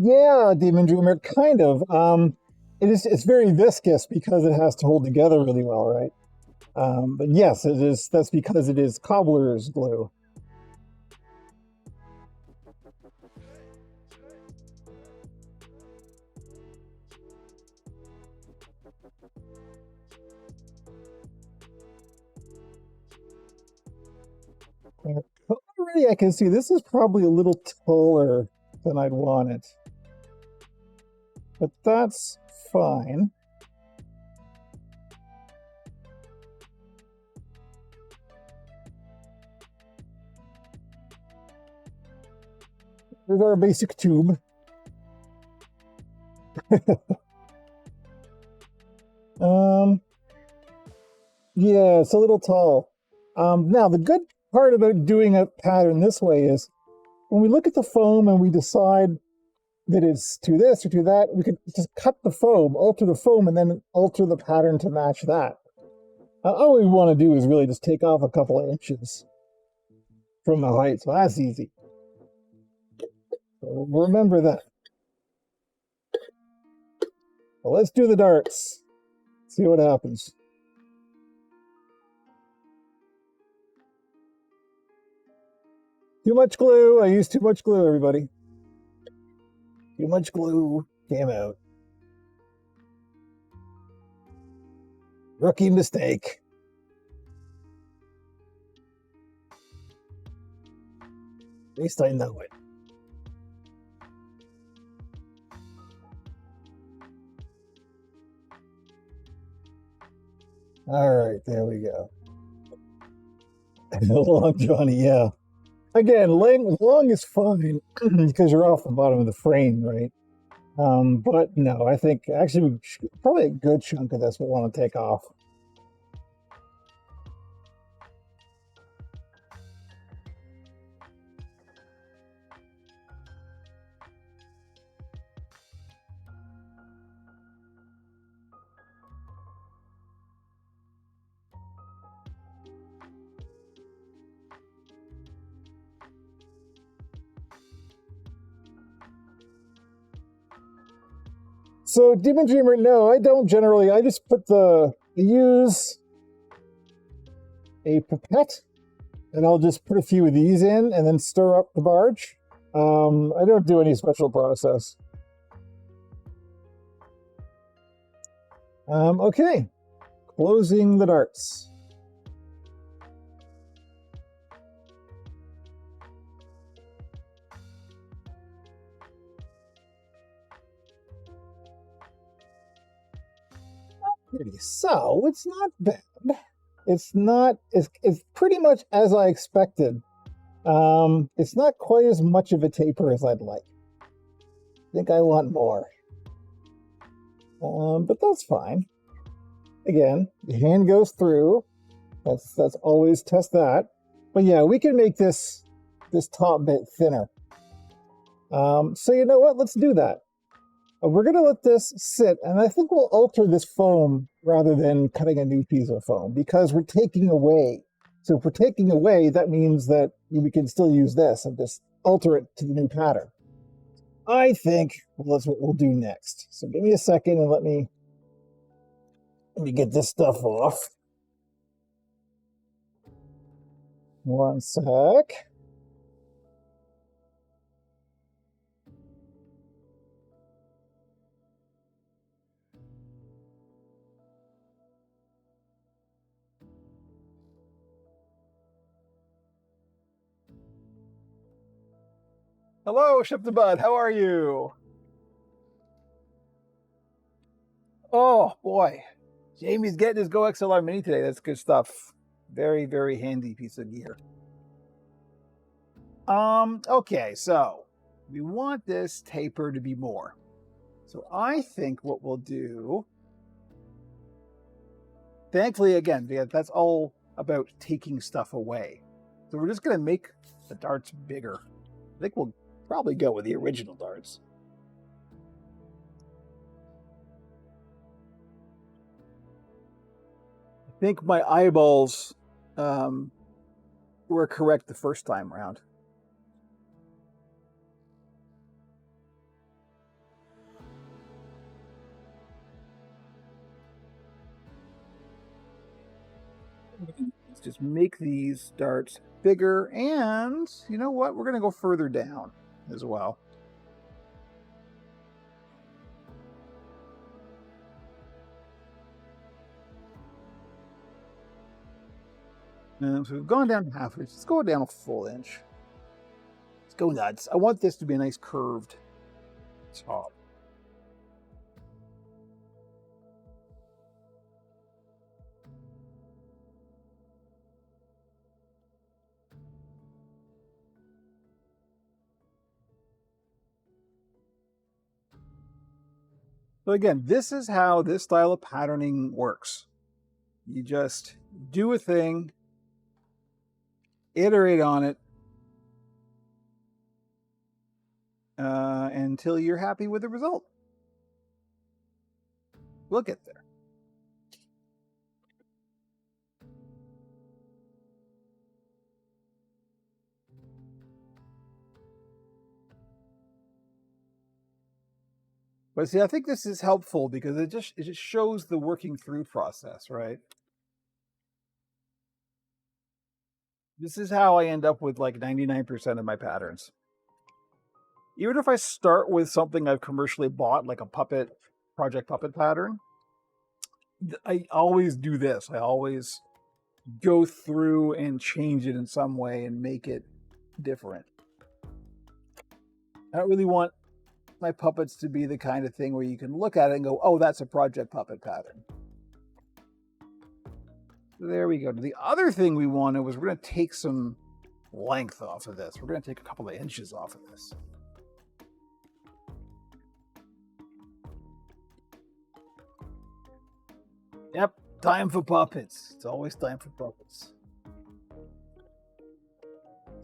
Yeah, Demon Dreamer, kind of. It's very viscous because it has to hold together really well, right? But yes, it is. That's because it is cobbler's glue. Already, I can see this is probably a little taller than I'd want it, but that's fine. Here's our basic tube. Yeah, it's a little tall. Now, the good part about doing a pattern this way is when we look at the foam and we decide that it's to this or to that, we could just cut the foam, alter the foam, and then alter the pattern to match that. All we want to do is really just take off a couple of inches from the height, so that's easy. So remember that. Well, let's do the darts. See what happens. Too much glue. I used too much glue, everybody. Too much glue came out. Rookie mistake. At least I know it. All right, there we go. Long Johnny, yeah. Again, long is fine because you're off the bottom of the frame, right? But no, I think actually probably a good chunk of this we'll want to take off. So Demon Dreamer, no, I don't generally. I just use a pipette, and I'll just put a few of these in and then stir up the barge. I don't do any special process. Okay, closing the darts. So it's not bad. It's not. It's pretty much as I expected. It's not quite as much of a taper as I'd like. I think I want more. But that's fine. Again, the hand goes through. That's always test that. But yeah, we can make this top bit thinner. So you know what? Let's do that. We're going to let this sit, and I think we'll alter this foam rather than cutting a new piece of foam because we're taking away. So if we're taking away, that means that we can still use this and just alter it to the new pattern. I think that's what we'll do next. So give me a second and let me get this stuff off. One sec. Hello, Ship the Bud. How are you? Oh boy, Jamie's getting his Go XLR Mini today. That's good stuff. Very, very handy piece of gear. Okay, so we want this taper to be more. So I think what we'll do, thankfully, again, that's all about taking stuff away. So we're just going to make the darts bigger. I think we'll probably go with the original darts. I think my eyeballs were correct the first time around. Let's just make these darts bigger, and you know what? We're going to go further down as well. So we've gone down half an inch. Let's go down a full inch. Let's go nuts. I want this to be a nice curved top. So again, this is how this style of patterning works. You just do a thing, iterate on it until you're happy with the result. We'll get there. But see, I think this is helpful because it just shows the working through process, right? This is how I end up with like 99% of my patterns. Even if I start with something I've commercially bought, like a project puppet pattern, I always do this. I always go through and change it in some way and make it different. I don't really want my puppets to be the kind of thing where you can look at it and go, oh, that's a project puppet pattern. There we go. The other thing we wanted was we're going to take some length off of this. We're going to take a couple of inches off of this. Yep, time for puppets. It's always time for puppets.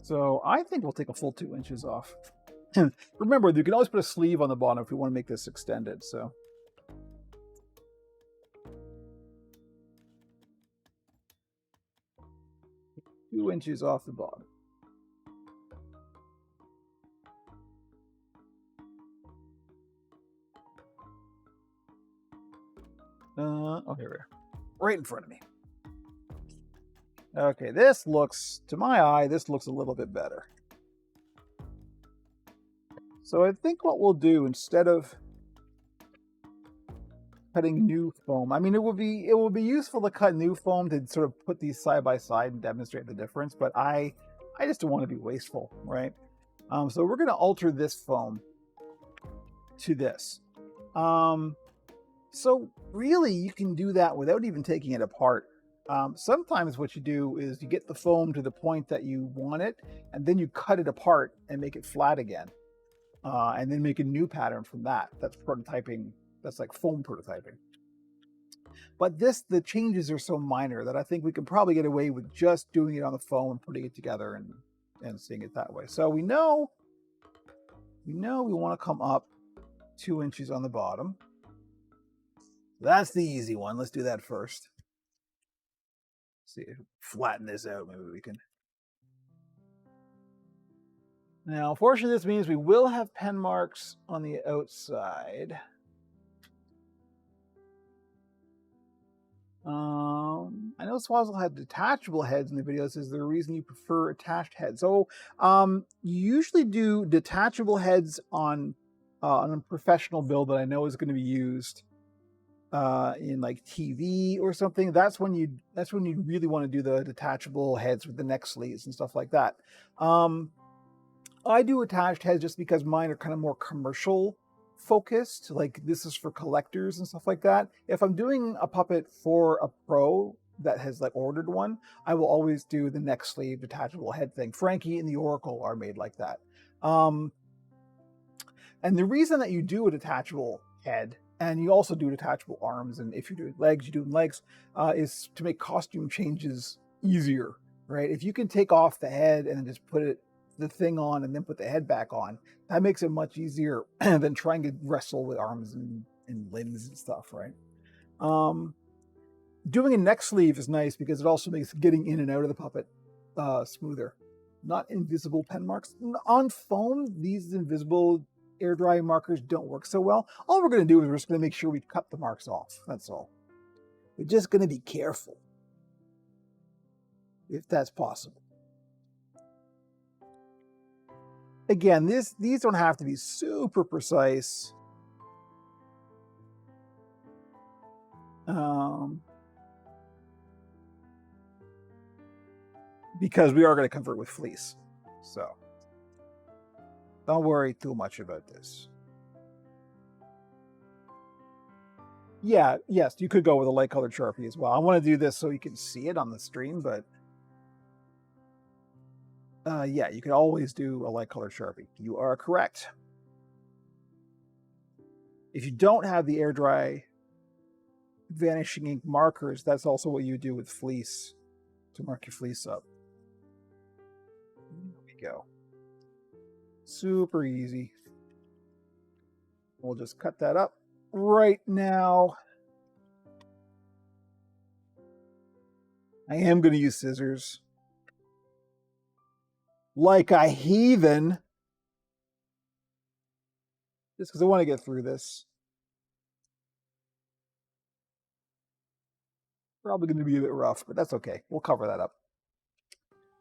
So I think we'll take a full 2 inches off. Remember, you can always put a sleeve on the bottom if we want to make this extended. So 2 inches off the bottom. Oh, here we are. Right in front of me. Okay, this looks, to my eye, this looks a little bit better. So I think what we'll do, instead of cutting new foam, I mean, it would be useful to cut new foam to sort of put these side by side and demonstrate the difference, but I just don't want to be wasteful, right? So we're going to alter this foam to this. So really, you can do that without even taking it apart. Sometimes what you do is you get the foam to the point that you want it, and then you cut it apart and make it flat again, and then make a new pattern from that. That's prototyping. That's like foam prototyping. But the changes are so minor that I think we could probably get away with just doing it on the foam and putting it together and seeing it that way. So we know we want to come up 2 inches on the bottom. That's the easy one. Let's do that first. See, flatten this out. Maybe we can. Now, unfortunately, this means we will have pen marks on the outside. I know Swazzle had detachable heads in the videos. Is there a reason you prefer attached heads? So, you usually do detachable heads on a professional build that I know is going to be used in like TV or something. That's when you really want to do the detachable heads with the neck sleeves and stuff like that. I do attached heads just because mine are kind of more commercial focused, like this is for collectors and stuff like that. If I'm doing a puppet for a pro that has like ordered one, I will always do the neck sleeve detachable head thing. Frankie and the Oracle are made like that. And the reason that you do a detachable head, and you also do detachable arms, and if you're doing legs, you do legs, is to make costume changes easier, right? If you can take off the head and then just put the thing on and then put the head back on, that makes it much easier than trying to wrestle with arms and limbs and stuff, right? Doing a neck sleeve is nice because it also makes getting in and out of the puppet smoother. Not invisible pen marks. On foam, these invisible air dry markers don't work so well. All we're going to do is we're just going to make sure we cut the marks off. That's all. We're just going to be careful, if that's possible. Again, these don't have to be super precise. Because we are going to convert with fleece. So don't worry too much about this. Yeah, yes, you could go with a light colored Sharpie as well. I want to do this so you can see it on the stream, but yeah, you can always do a light colored Sharpie. You are correct. If you don't have the air dry vanishing ink markers, that's also what you do with fleece to mark your fleece up. There we go. Super easy. We'll just cut that up right now. I am going to use scissors. Like a heathen. Just because I want to get through this. Probably going to be a bit rough, but that's okay. We'll cover that up.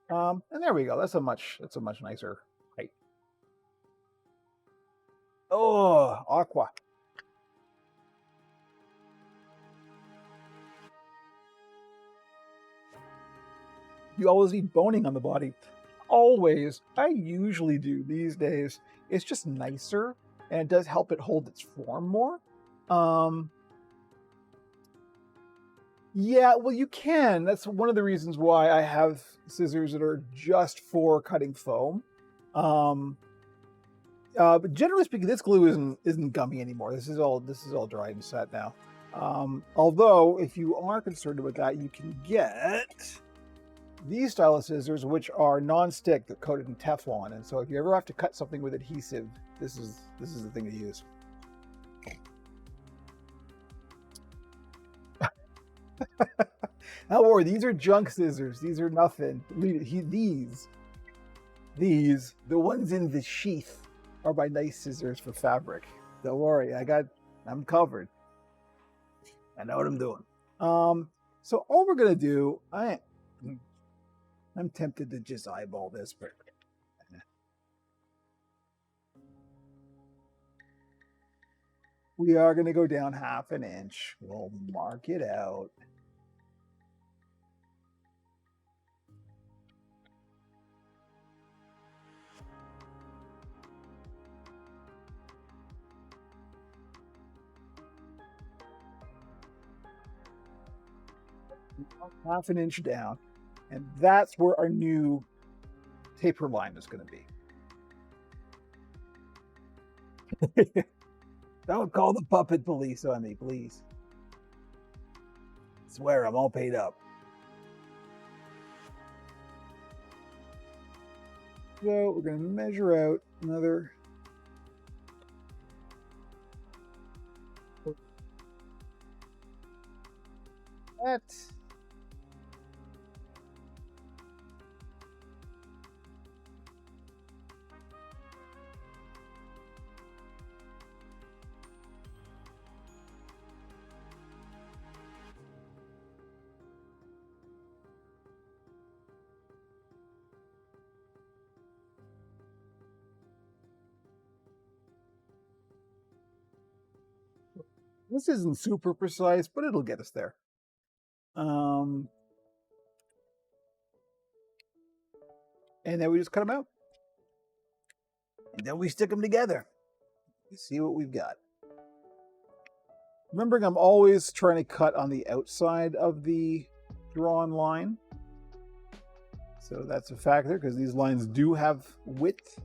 And there we go. That's a much nicer height. Oh, aqua. You always need boning on the body. Always. I usually do these days. It's just nicer, and it does help it hold its form more. Yeah, well, you can. That's one of the reasons why I have scissors that are just for cutting foam. But generally speaking, this glue isn't gummy anymore. This is all dried and set now. Although, if you are concerned about that, you can get these style of scissors, which are non-stick, they're coated in Teflon. And so if you ever have to cut something with adhesive, this is the thing to use. Don't worry, these are junk scissors. These are nothing. These, the ones in the sheath, are my nice scissors for fabric. Don't worry, I'm covered. I know what I'm doing. So all we're gonna do, I'm tempted to just eyeball this, but we are gonna go down 1/2 inch. We'll mark it out. Half an inch down, and that's where our new taper line is going to be. Don't call the puppet police on me, please. I swear I'm all paid up. So we're going to measure out another. That. This isn't super precise, but it'll get us there. And then we just cut them out. And then we stick them together. You see what we've got. Remembering I'm always trying to cut on the outside of the drawn line. So that's a factor because these lines do have width.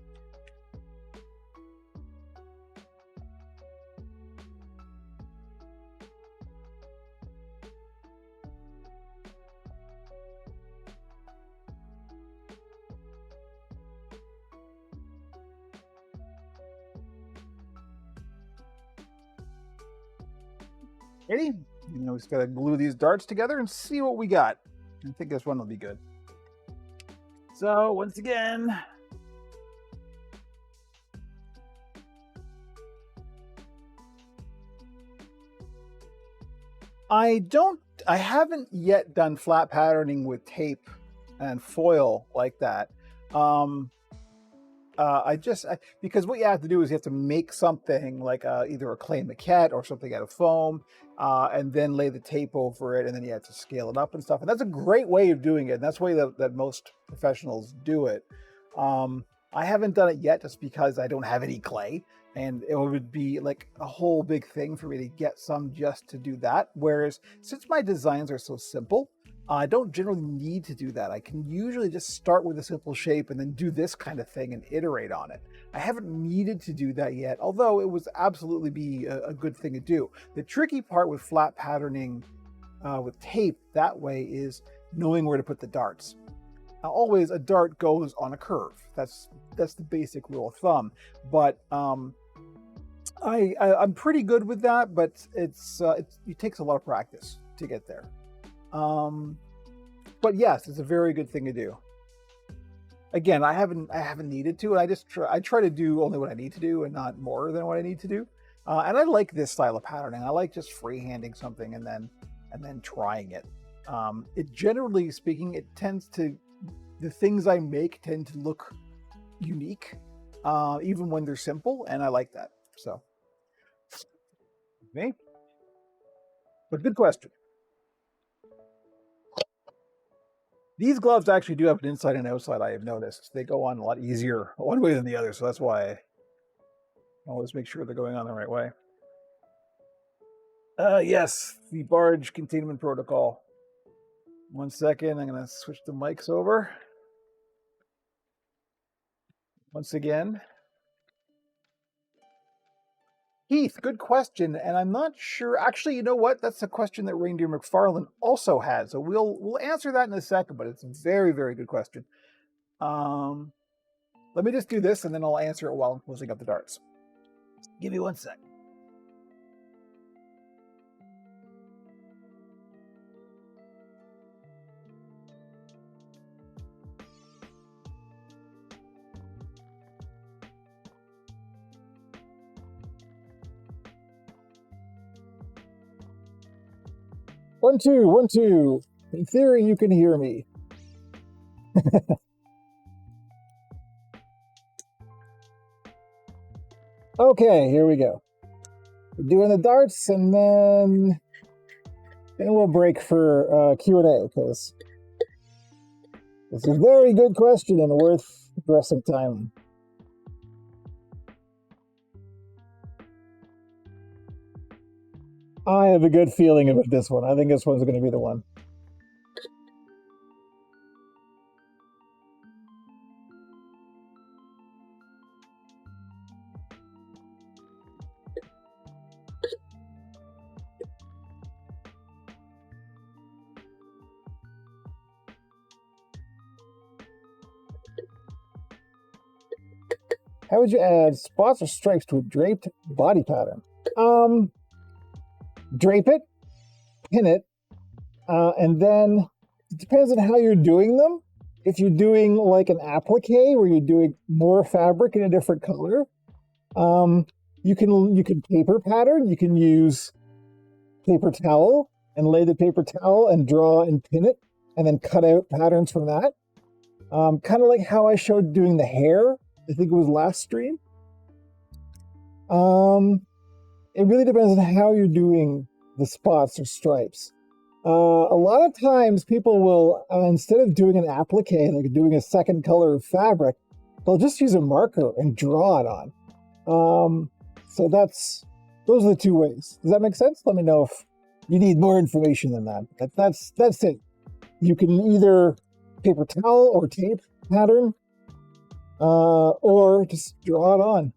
Ready? We just gotta glue these darts together and see what we got. I think this one will be good. So once again, I haven't yet done flat patterning with tape and foil like that. Because what you have to do is you have to make something like either a clay maquette or something out of foam, and then lay the tape over it, and then you have to scale it up and stuff. And that's a great way of doing it. And that's the way that most professionals do it. I haven't done it yet just because I don't have any clay, and it would be like a whole big thing for me to get some just to do that. Whereas since my designs are so simple, I don't generally need to do that. I can usually just start with a simple shape and then do this kind of thing and iterate on it. I haven't needed to do that yet, although it would absolutely be a good thing to do. The tricky part with flat patterning with tape that way is knowing where to put the darts. Now, always a dart goes on a curve. That's the basic rule of thumb. But I'm pretty good with that, but it takes a lot of practice to get there. But yes, it's a very good thing to do. Again, I haven't needed to, and I try to do only what I need to do and not more than what I need to do. And I like this style of patterning. I like just freehanding something and then trying it. It generally speaking, the things I make tend to look unique, even when they're simple, and I like that. So, okay. But good question. These gloves actually do have an inside and outside, I have noticed. They go on a lot easier one way than the other, so that's why I always make sure they're going on the right way. Yes, the barge containment protocol. 1 second, I'm going to switch the mics over. Once again. Heath, good question, and I'm not sure. Actually, you know what? That's a question that Reindeer McFarlane also had, so we'll answer that in a second. But it's a very, very good question. Let me just do this, and then I'll answer it while I'm closing up the darts. Give me 1 sec. 1, 2, 1, 2. In theory, you can hear me. Okay, here we go. We're doing the darts, and then we'll break for Q&A, because it's a very good question and worth addressing time. I have a good feeling about this one. I think this one's going to be the one. How would you add spots or stripes to a draped body pattern? Drape it, pin it, and then it depends on how you're doing them. If you're doing like an applique where you're doing more fabric in a different color, you can paper pattern. You can use paper towel and lay the paper towel and draw and pin it, and then cut out patterns from that. Kind of like how I showed doing the hair. I think it was last stream. It really depends on how you're doing the spots or stripes. A lot of times people will, instead of doing an applique, like doing a second color of fabric, they'll just use a marker and draw it on. So those are the two ways. Does that make sense? Let me know if you need more information than that. But that's it. You can either paper towel or tape pattern, or just draw it on.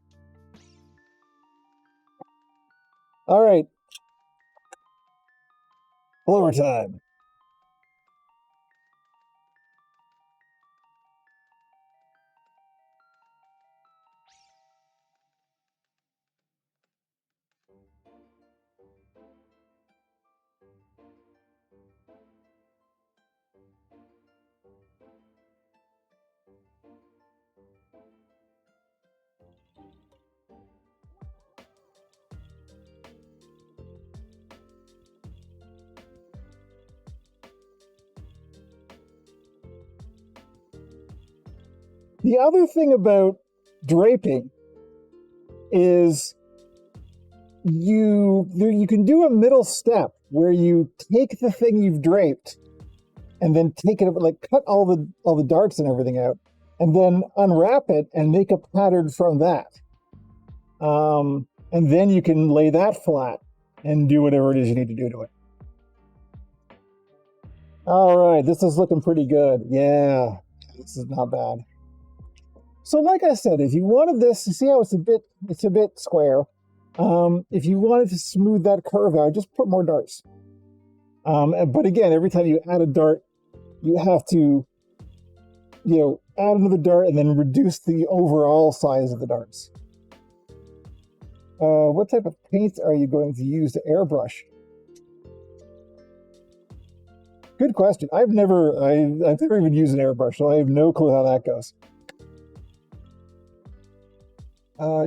All right. Blower time. The other thing about draping is you can do a middle step where you take the thing you've draped and then take it, like cut all the darts and everything out, and then unwrap it and make a pattern from that. And then you can lay that flat and do whatever it is you need to do to it. All right, this is looking pretty good. Yeah, this is not bad. So like I said, if you wanted this, you see how it's a bit square. If you wanted to smooth that curve out, just put more darts. But again, every time you add a dart, you have to, add another dart and then reduce the overall size of the darts. What type of paint are you going to use to airbrush? Good question. I've never even used an airbrush, so I have no clue how that goes.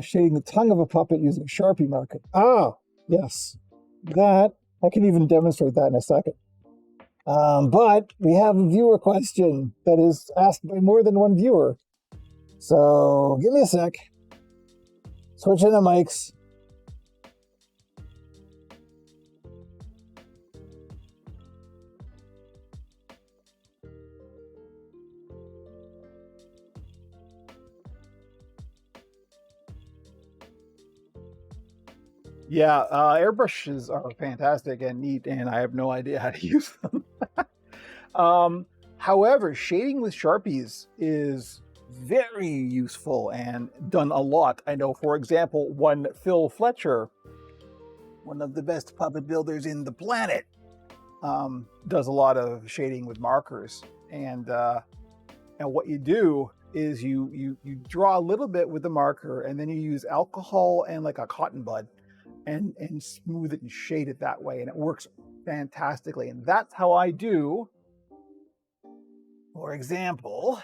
Shading the tongue of a puppet using a Sharpie marker. Ah, yes. That, I can even demonstrate that in a second. But we have a viewer question that is asked by more than one viewer. So give me a sec. Switching the mics. Yeah, airbrushes are fantastic and neat, and I have no idea how to use them. However, shading with Sharpies is very useful and done a lot. I know, for example, one Phil Fletcher, one of the best puppet builders in the planet, does a lot of shading with markers. And what you do is you draw a little bit with the marker, and then you use alcohol and like a cotton bud and smooth it and shade it that way, and it works fantastically. And that's how I do, for example,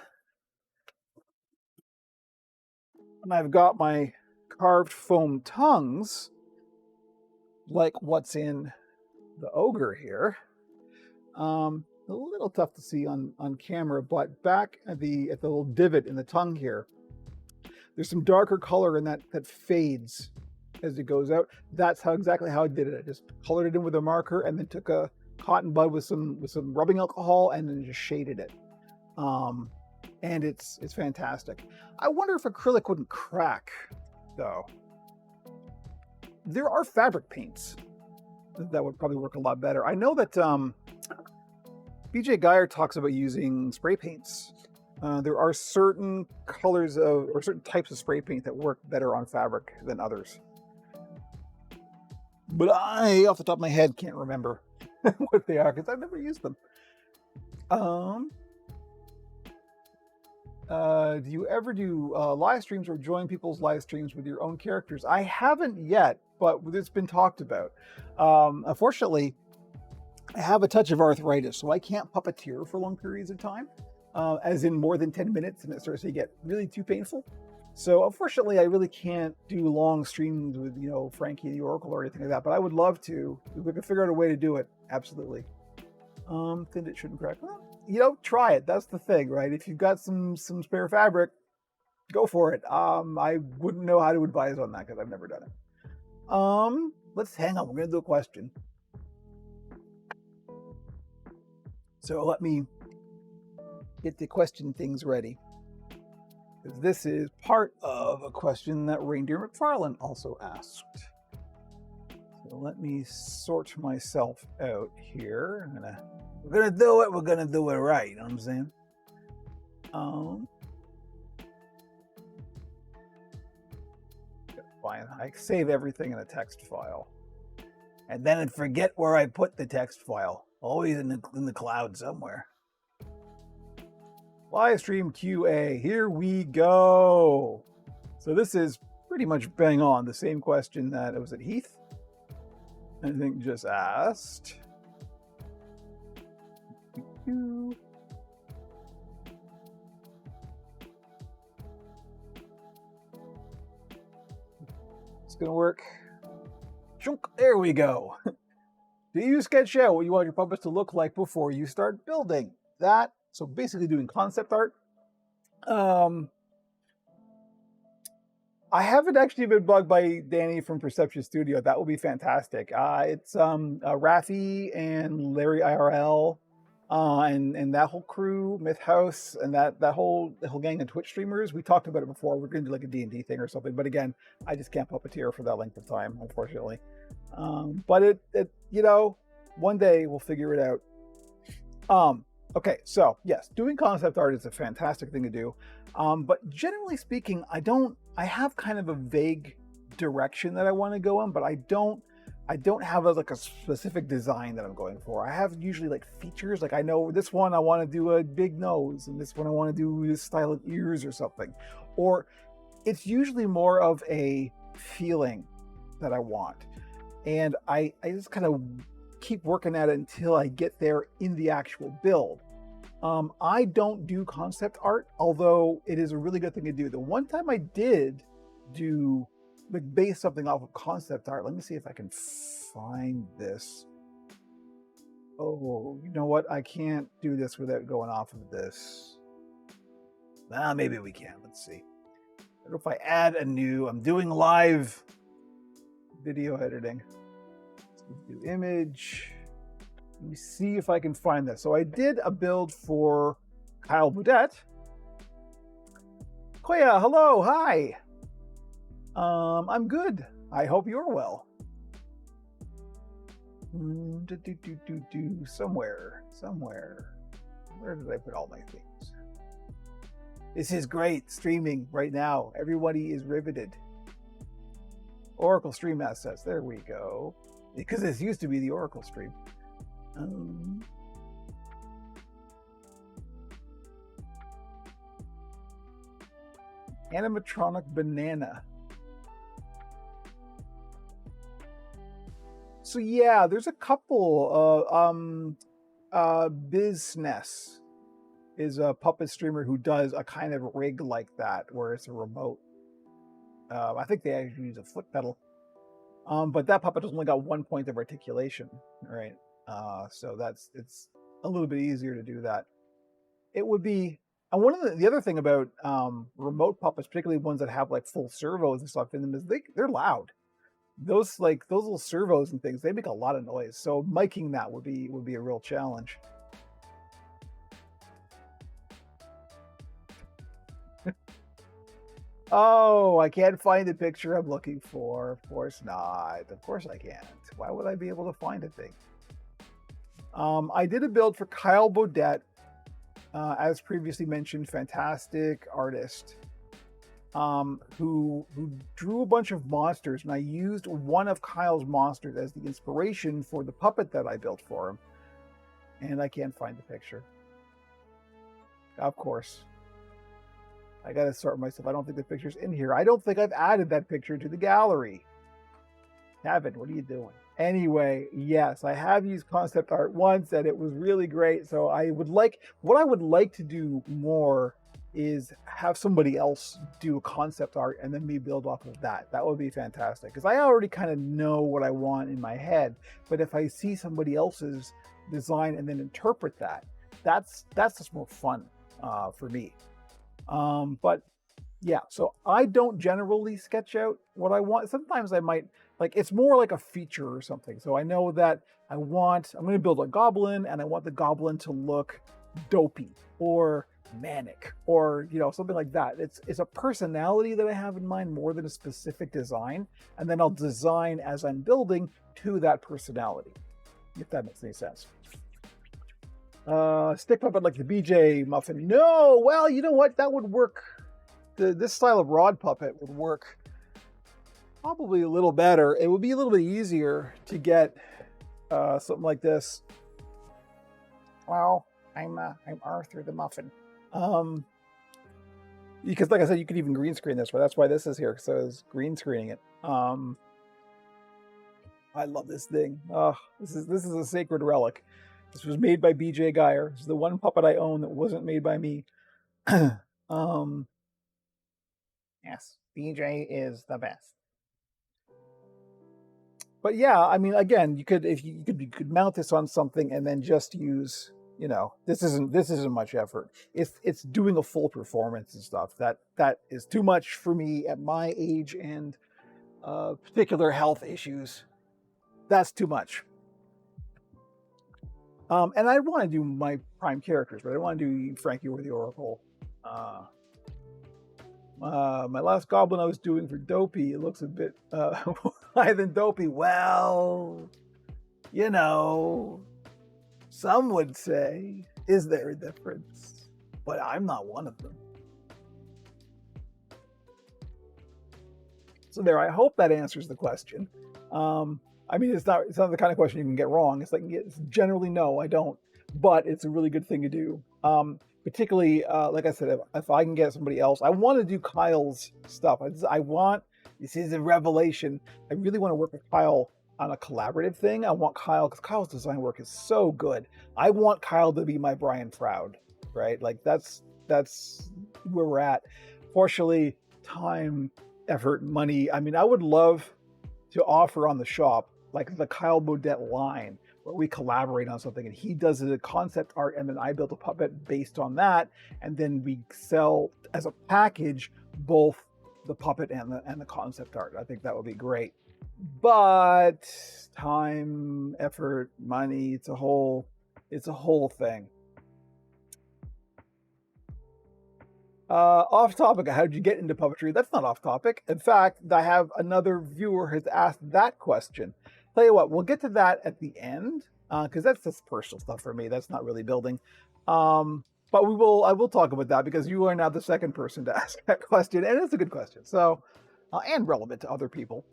when I've got my carved foam tongues, like what's in the Ogre here. A little tough to see on camera, but back at the little divot in the tongue here, there's some darker color in that fades as it goes out. That's exactly how I did it. I just colored it in with a marker and then took a cotton bud with some rubbing alcohol and then just shaded it. And it's fantastic. I wonder if acrylic wouldn't crack though. There are fabric paints that would probably work a lot better. I know that BJ Geyer talks about using spray paints. There are certain colors or certain types of spray paint that work better on fabric than others. But I, off the top of my head, can't remember what they are because I've never used them. Do you ever do live streams or join people's live streams with your own characters? I haven't yet, but it's been talked about. Unfortunately, I have a touch of arthritis, so I can't puppeteer for long periods of time, as in more than 10 minutes, and it starts to get really too painful. So unfortunately, I really can't do long streams with, Frankie the Oracle or anything like that, but I would love to. If we could figure out a way to do it, absolutely. Thinned it shouldn't crack. Well, try it. That's the thing, right? If you've got some spare fabric, go for it. I wouldn't know how to advise on that because I've never done it. Let's hang on. We're going to do a question. So let me get the question things ready. Because this is part of a question that Reindeer McFarlane also asked. So let me sort myself out here. We're gonna do it. We're gonna do it right. You know what I'm saying? Fine. I save everything in a text file, and then I forget where I put the text file. Always in the cloud somewhere. Live stream QA. Here we go. So this is pretty much bang on the same question that was it Heath, I think, just asked. It's gonna work. There we go. Do you sketch out what you want your puppets to look like before you start building? So basically doing concept art. I haven't actually been bugged by Danny from Perception Studio. That will be fantastic. It's Rafi and Larry IRL and that whole crew, Myth House, and that whole gang of Twitch streamers. We talked about it before. We're going to do like a D&D thing or something. But again, I just can't puppeteer for that length of time, unfortunately. But it one day we'll figure it out. Okay, so yes, doing concept art is a fantastic thing to do. But generally speaking, I have kind of a vague direction that I want to go in, but I don't have a specific design that I'm going for. I have usually like features, like I know this one I want to do a big nose, and this one I want to do this style of ears or something. Or it's usually more of a feeling that I want. And I just kind of keep working at it until I get there in the actual build. I don't do concept art, although it is a really good thing to do. The one time I did do, base something off of concept art, let me see if I can find this. Oh, you know what? I can't do this without going off of this. Maybe we can. Let's see. I don't know if I add a new, I'm doing live video editing. Let's do image. Let me see if I can find this. So I did a build for Kyle Boudet. Koya, hello, hi. I'm good. I hope you're well. Somewhere. Where did I put all my things? This is great streaming right now. Everybody is riveted. Oracle stream assets. There we go. Because this used to be the Oracle stream. Animatronic banana. So yeah, there's a couple. Business is a puppet streamer who does a kind of rig like that, where it's a remote. I think they actually use a foot pedal. But that puppet has only got 1 point of articulation, right? So a little bit easier to do that. It would be, and one of the other thing about remote puppets, particularly ones that have like full servos and stuff in them, is they're loud. Those little servos and things, they make a lot of noise. So miking that would be a real challenge. Oh, I can't find the picture I'm looking for. Of course not. Of course I can't. Why would I be able to find a thing? I did a build for Kyle Bodette, as previously mentioned, fantastic artist, who drew a bunch of monsters, and I used one of Kyle's monsters as the inspiration for the puppet that I built for him. And I can't find the picture. Of course. I gotta sort myself. I don't think the picture's in here. I don't think I've added that picture to the gallery. Kevin, what are you doing? Anyway, yes, I have used concept art once and it was really great. So what I would like to do more is have somebody else do concept art and then me build off of that. That would be fantastic, because I already kind of know what I want in my head. But if I see somebody else's design and then interpret that, that's just more fun for me. But yeah, so I don't generally sketch out what I want. Sometimes I might, like, it's more like a feature or something. So I know that I'm going to build a goblin and I want the goblin to look dopey or manic or, something like that. It's a personality that I have in mind more than a specific design. And then I'll design as I'm building to that personality, if that makes any sense. Stick puppet like the BJ muffin. No, well, you know what? That would work. This style of rod puppet would work probably a little better. It would be a little bit easier to get something like this. Well, I'm Arthur the Muffin. Because like I said, you could even green screen this. But that's why this is here. So I was green screening it. I love this thing. Oh, this is a sacred relic. This was made by BJ Geyer. This is the one puppet I own that wasn't made by me. Yes, BJ is the best. But yeah, I mean, again, you could mount this on something and then just use, this isn't much effort. It's doing a full performance and stuff. That is too much for me at my age and particular health issues. That's too much. And I want to do my prime characters, but I want to do Frankie or the Oracle. My last goblin I was doing for Dopey, it looks a bit higher than Dopey. Well, some would say, is there a difference? But I'm not one of them. So there, I hope that answers the question. I mean, it's not the kind of question you can get wrong. It's like, it's generally no, I don't. But it's a really good thing to do. Particularly, like I said, if I can get somebody else, I want to do Kyle's stuff. This is a revelation. I really want to work with Kyle on a collaborative thing. I want Kyle, because Kyle's design work is so good. I want Kyle to be my Brian Froud, right? Like that's where we're at. Fortunately, time, effort, money. I mean, I would love to offer on the shop like the Kyle Bodette line, where we collaborate on something and he does a concept art and then I build a puppet based on that, and then we sell as a package both the puppet and the concept art. I think that would be great. But time, effort, money, it's a whole thing. Off topic, how did you get into puppetry? That's not off topic. In fact, I have another viewer has asked that question. Tell you what, we'll get to that at the end, because that's just personal stuff for me. That's not really building. But I will talk about that, because you are now the second person to ask that question, and it's a good question. So, and relevant to other people.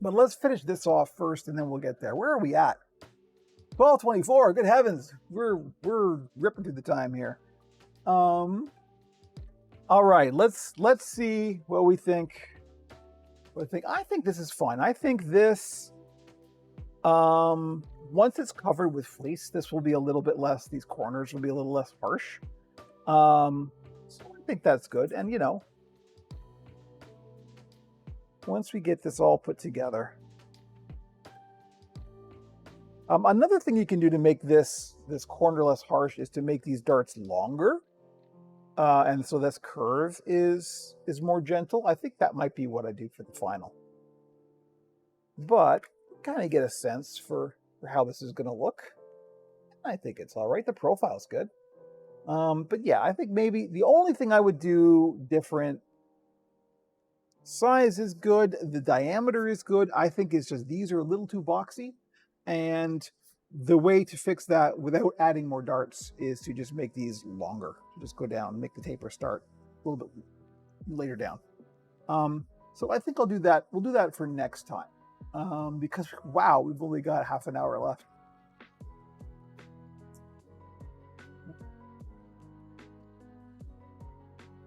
But let's finish this off first, and then we'll get there. Where are we at? 12:24. Good heavens, we're ripping through the time here. All right, let's see what we think. I think this is fun. I think this, once it's covered with fleece, this will be a little bit less, these corners will be a little less harsh. So I think that's good. And once we get this all put together, another thing you can do to make this this cornerless harsh is to make these darts longer. And so this curve is more gentle. I think that might be what I do for the final. But kind of get a sense for how this is going to look. I think it's all right. The profile's good. But yeah, I think maybe the only thing I would do different, size is good, the diameter is good. I think it's just these are a little too boxy. And the way to fix that without adding more darts is to just make these longer. Just go down, make the taper start a little bit later down. So I think I'll do that. We'll do that for next time. Because wow, we've only got half an hour left.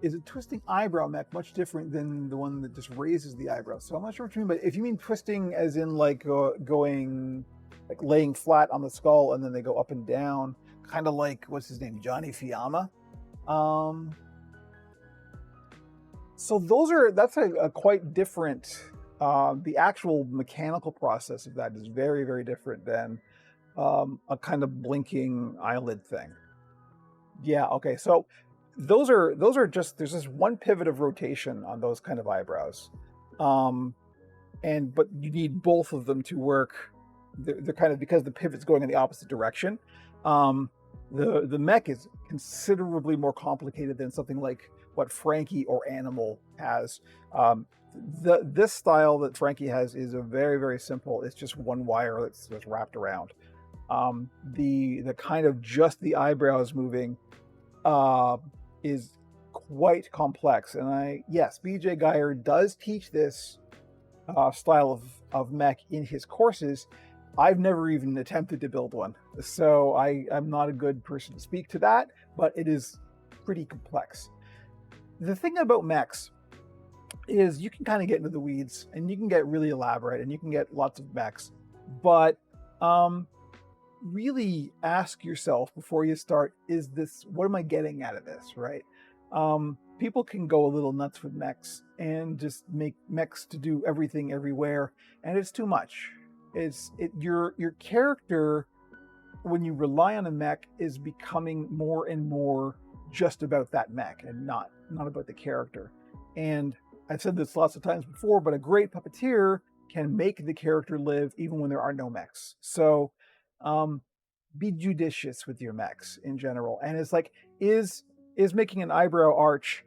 Is a twisting eyebrow mech much different than the one that just raises the eyebrow? So I'm not sure what you mean, but if you mean twisting as in like going, like laying flat on the skull and then they go up and down, kind of like, what's his name, Johnny Fiamma. So that's a quite different, the actual mechanical process of that is very, very different than a kind of blinking eyelid thing. Yeah, okay, so those are just, there's this one pivot of rotation on those kind of eyebrows. But you need both of them to work. They're kind of, because the pivot's going in the opposite direction. The mech is considerably more complicated than something like what Frankie or Animal has. This style that Frankie has is a very, very simple. It's just one wire that's just wrapped around. The kind of just the eyebrows moving is quite complex. And yes, BJ Geyer does teach this style of mech in his courses. I've never even attempted to build one, so I'm not a good person to speak to that, but it is pretty complex. The thing about mechs is you can kind of get into the weeds and you can get really elaborate and you can get lots of mechs, but really ask yourself before you start, what am I getting out of this, right? People can go a little nuts with mechs and just make mechs to do everything everywhere, and it's too much. Your character, when you rely on a mech, is becoming more and more just about that mech and not about the character. And I've said this lots of times before, but a great puppeteer can make the character live even when there are no mechs. So be judicious with your mechs in general. And it's like, is making an eyebrow arch,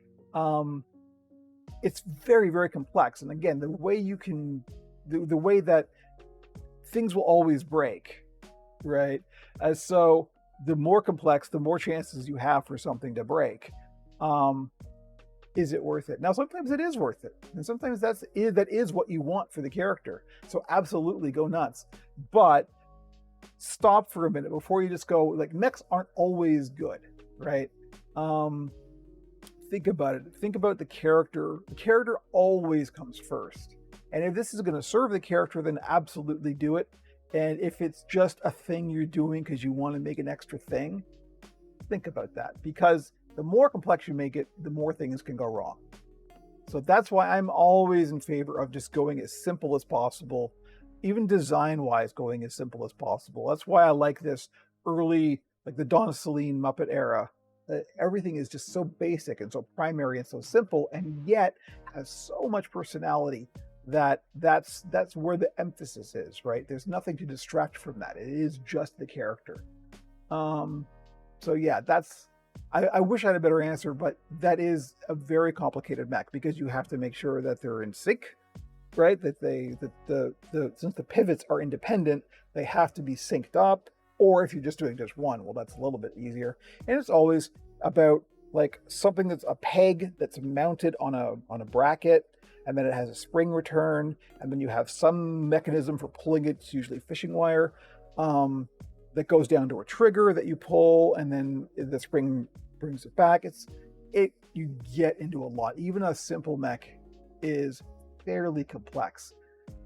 it's very, very complex. And again, the way that things will always break, right? So the more complex, the more chances you have for something to break. Is it worth it? Now, sometimes it is worth it. And sometimes that is what you want for the character. So absolutely go nuts. But stop for a minute before you just go, like, mechs aren't always good, right? Think about it. Think about the character. The character always comes first. And if this is going to serve the character, then absolutely do it. And if it's just a thing you're doing because you want to make an extra thing, think about that. Because the more complex you make it, the more things can go wrong. So that's why I'm always in favor of just going as simple as possible, even design-wise going as simple as possible. That's why I like this early, like the Donna Celine Muppet era. Everything is just so basic and so primary and so simple, and yet has so much personality that's where the emphasis is, right? There's nothing to distract from that. It is just the character. So yeah, I wish I had a better answer, but that is a very complicated mech because you have to make sure that they're in sync, right? That since the pivots are independent, they have to be synced up. Or if you're just doing just one, well, that's a little bit easier. And it's always about like something that's a peg that's mounted on a bracket, and then it has a spring return, and then you have some mechanism for pulling it. It's usually fishing wire that goes down to a trigger that you pull, and then the spring brings it back. You get into a lot. Even a simple mech is fairly complex.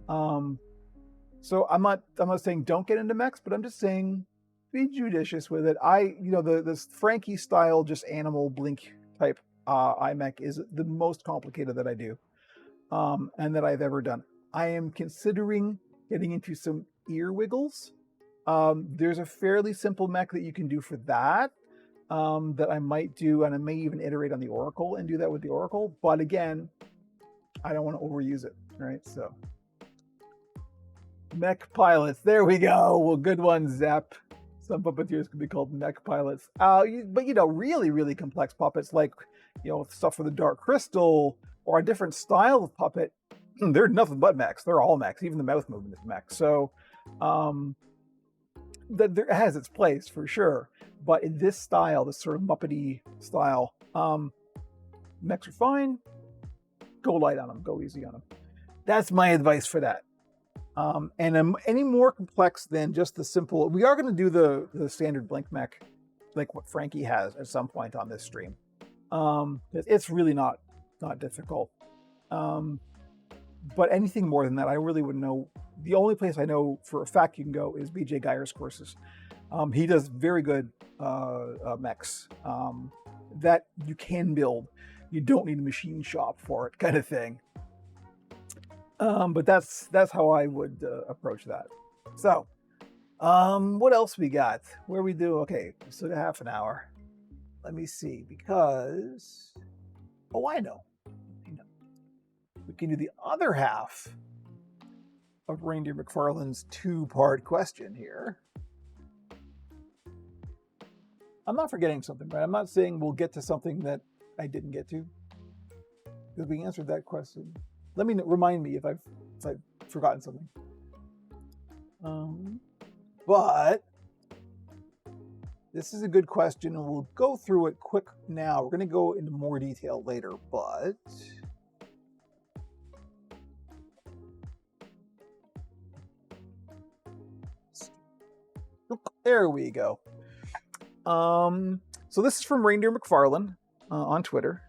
So I'm not saying don't get into mechs, but I'm just saying be judicious with it. This Frankie style, just animal blink type iMech is the most complicated that I do, and that I've ever done. I am considering getting into some ear wiggles, There's a fairly simple mech that you can do for that. That I might do, and I may even iterate on the Oracle and do that with the Oracle. But again, I don't want to overuse it, right? So, mech pilots. There we go. Well, good one, Zep. Some puppeteers could be called mech pilots. But really, really complex puppets like, stuff for the Dark Crystal or a different style of puppet. They're nothing but mechs. They're all mechs. Even the mouth movement is mech. So, that there has its place for sure. But in this style, this sort of Muppety style, mechs are fine. Go light on them. Go easy on them. That's my advice for that. And any more complex than just the simple, we are going to do the standard blink mech, like what Frankie has at some point on this stream. It's really not difficult. But anything more than that, I really wouldn't know. The only place I know for a fact you can go is BJ Geyer's courses. He does very good mechs that you can build. You don't need a machine shop for it, kind of thing. But that's how I would approach that. So, what else we got? Where we do? Okay, we still got half an hour. Let me see, because I know. We can do the other half of Reindeer McFarlane's two-part question here. I'm not forgetting something, right? I'm not saying we'll get to something that I didn't get to, because we answered that question. Let me remind me if I've forgotten something. But this is a good question, and we'll go through it quick now. We're going to go into more detail later, but there we go. So this is from Reindeer McFarlane on Twitter.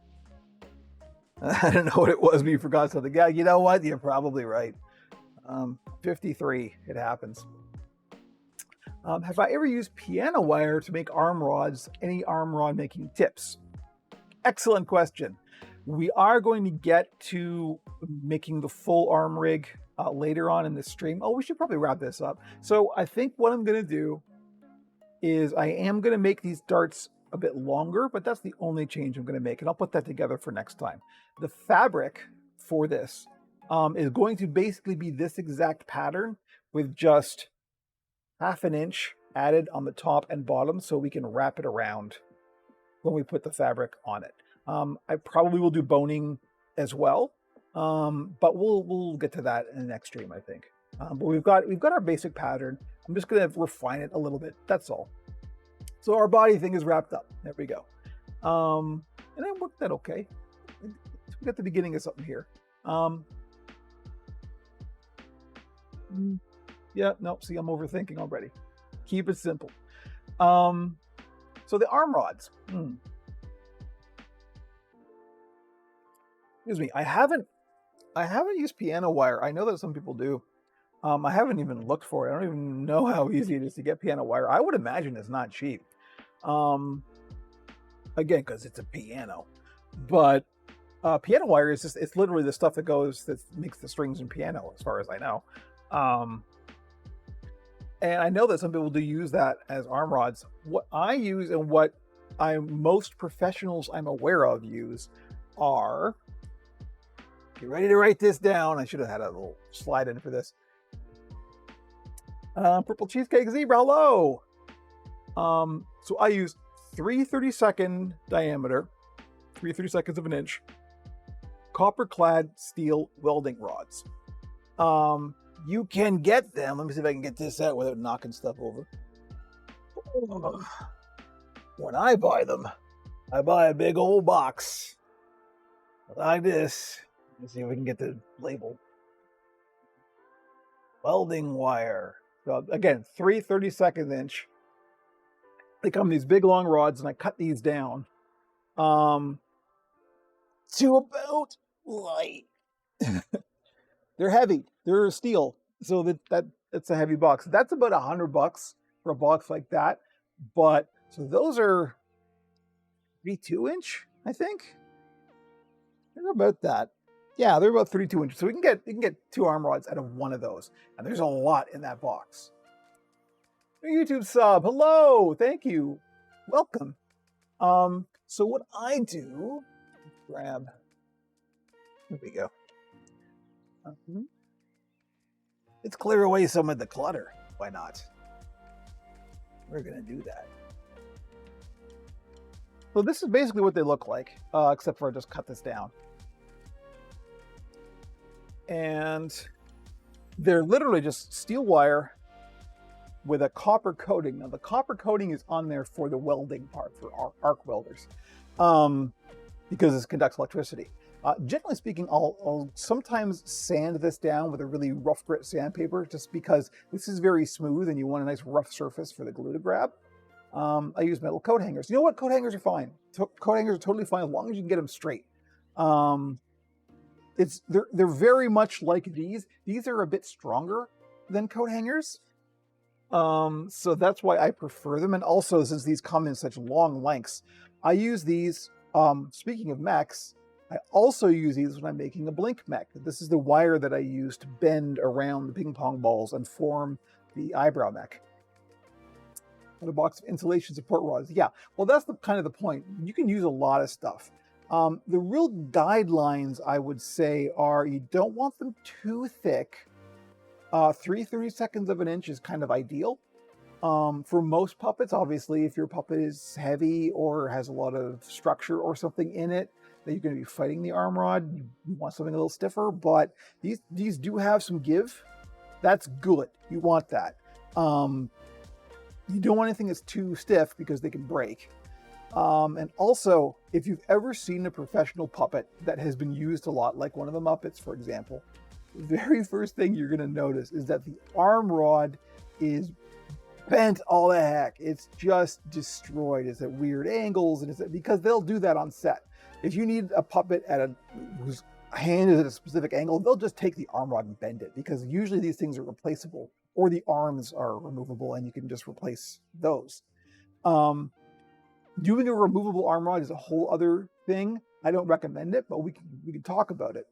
I don't know what it was, but you forgot something. Yeah, you know what? You're probably right. 53, it happens. Have I ever used piano wire to make arm rods? Any arm rod making tips? Excellent question. We are going to get to making the full arm rig later on in the stream. Oh, we should probably wrap this up. So I think what I'm going to do is I am going to make these darts a bit longer, but that's the only change I'm going to make, and I'll put that together for next time. The fabric for this is going to basically be this exact pattern with just 1/2 inch added on the top and bottom so we can wrap it around when we put the fabric on it. I probably will do boning as well, but we'll get to that in the next stream, I think. But we've got our basic pattern. I'm just going to refine it a little bit. That's all. So our body thing is wrapped up. There we go. And I worked that okay. We got the beginning of something here. Yeah, no, see, I'm overthinking already. Keep it simple. So the arm rods. Excuse me. I haven't used piano wire. I know that some people do. I haven't even looked for it. I don't even know how easy it is to get piano wire. I would imagine it's not cheap. Again, because it's a piano. But piano wire is it's literally the stuff that makes the strings in piano, as far as I know. And I know that some people do use that as arm rods. What I use and what most professionals I'm aware of use are, get ready to write this down. I should have had a little slide in for this. Purple Cheesecake Zebra, hello. So I use 3 32nd diameter, 3 32seconds of an inch, copper-clad steel welding rods. You can get them. Let me see if I can get this out without knocking stuff over. When I buy them, I buy a big old box like this. Let's see if we can get the label. Welding wire. So again, 3 32nd inch. They come in these big long rods, and I cut these down to about light. They're heavy. They're steel, so that's a heavy box. That's about $100 for a box like that. But so those are 32 inch, I think. They're about that. Yeah, they're about 32 inches. So we can get 2 arm rods out of one of those, and there's a lot in that box. YouTube sub. Hello. Thank you. Welcome. So what I do, grab, here we go. Let's clear away some of the clutter. Why not? We're gonna do that. So this is basically what they look like, except for I just cut this down. And they're literally just steel wire with a copper coating. Now the copper coating is on there for the welding part, for arc welders, because it conducts electricity. Generally speaking, I'll sometimes sand this down with a really rough grit sandpaper, just because this is very smooth and you want a nice rough surface for the glue to grab. I use metal coat hangers. You know what? Coat hangers are fine. Coat hangers are totally fine as long as you can get them straight. They're very much like these. These are a bit stronger than coat hangers. So that's why I prefer them. And also, since these come in such long lengths, I use these. Speaking of mechs, I also use these when I'm making a blink mech. This is the wire that I use to bend around the ping pong balls and form the eyebrow mech. And a box of insulation support rods. Yeah, well, that's kind of the point. You can use a lot of stuff. The real guidelines, I would say, are you don't want them too thick. 3/32 of an inch is kind of ideal. For most puppets, obviously, if your puppet is heavy or has a lot of structure or something in it, that you're going to be fighting the arm rod, you want something a little stiffer, but these do have some give. That's good. You want that. You don't want anything that's too stiff because they can break. And also, if you've ever seen a professional puppet that has been used a lot, like one of the Muppets, for example, the very first thing you're going to notice is that the arm rod is bent all the heck. It's just destroyed. It's at weird angles, and because they'll do that on set. If you need a puppet whose hand is at a specific angle, they'll just take the arm rod and bend it, because usually these things are replaceable, or the arms are removable and you can just replace those. Doing a removable arm rod is a whole other thing. I don't recommend it, but we can talk about it.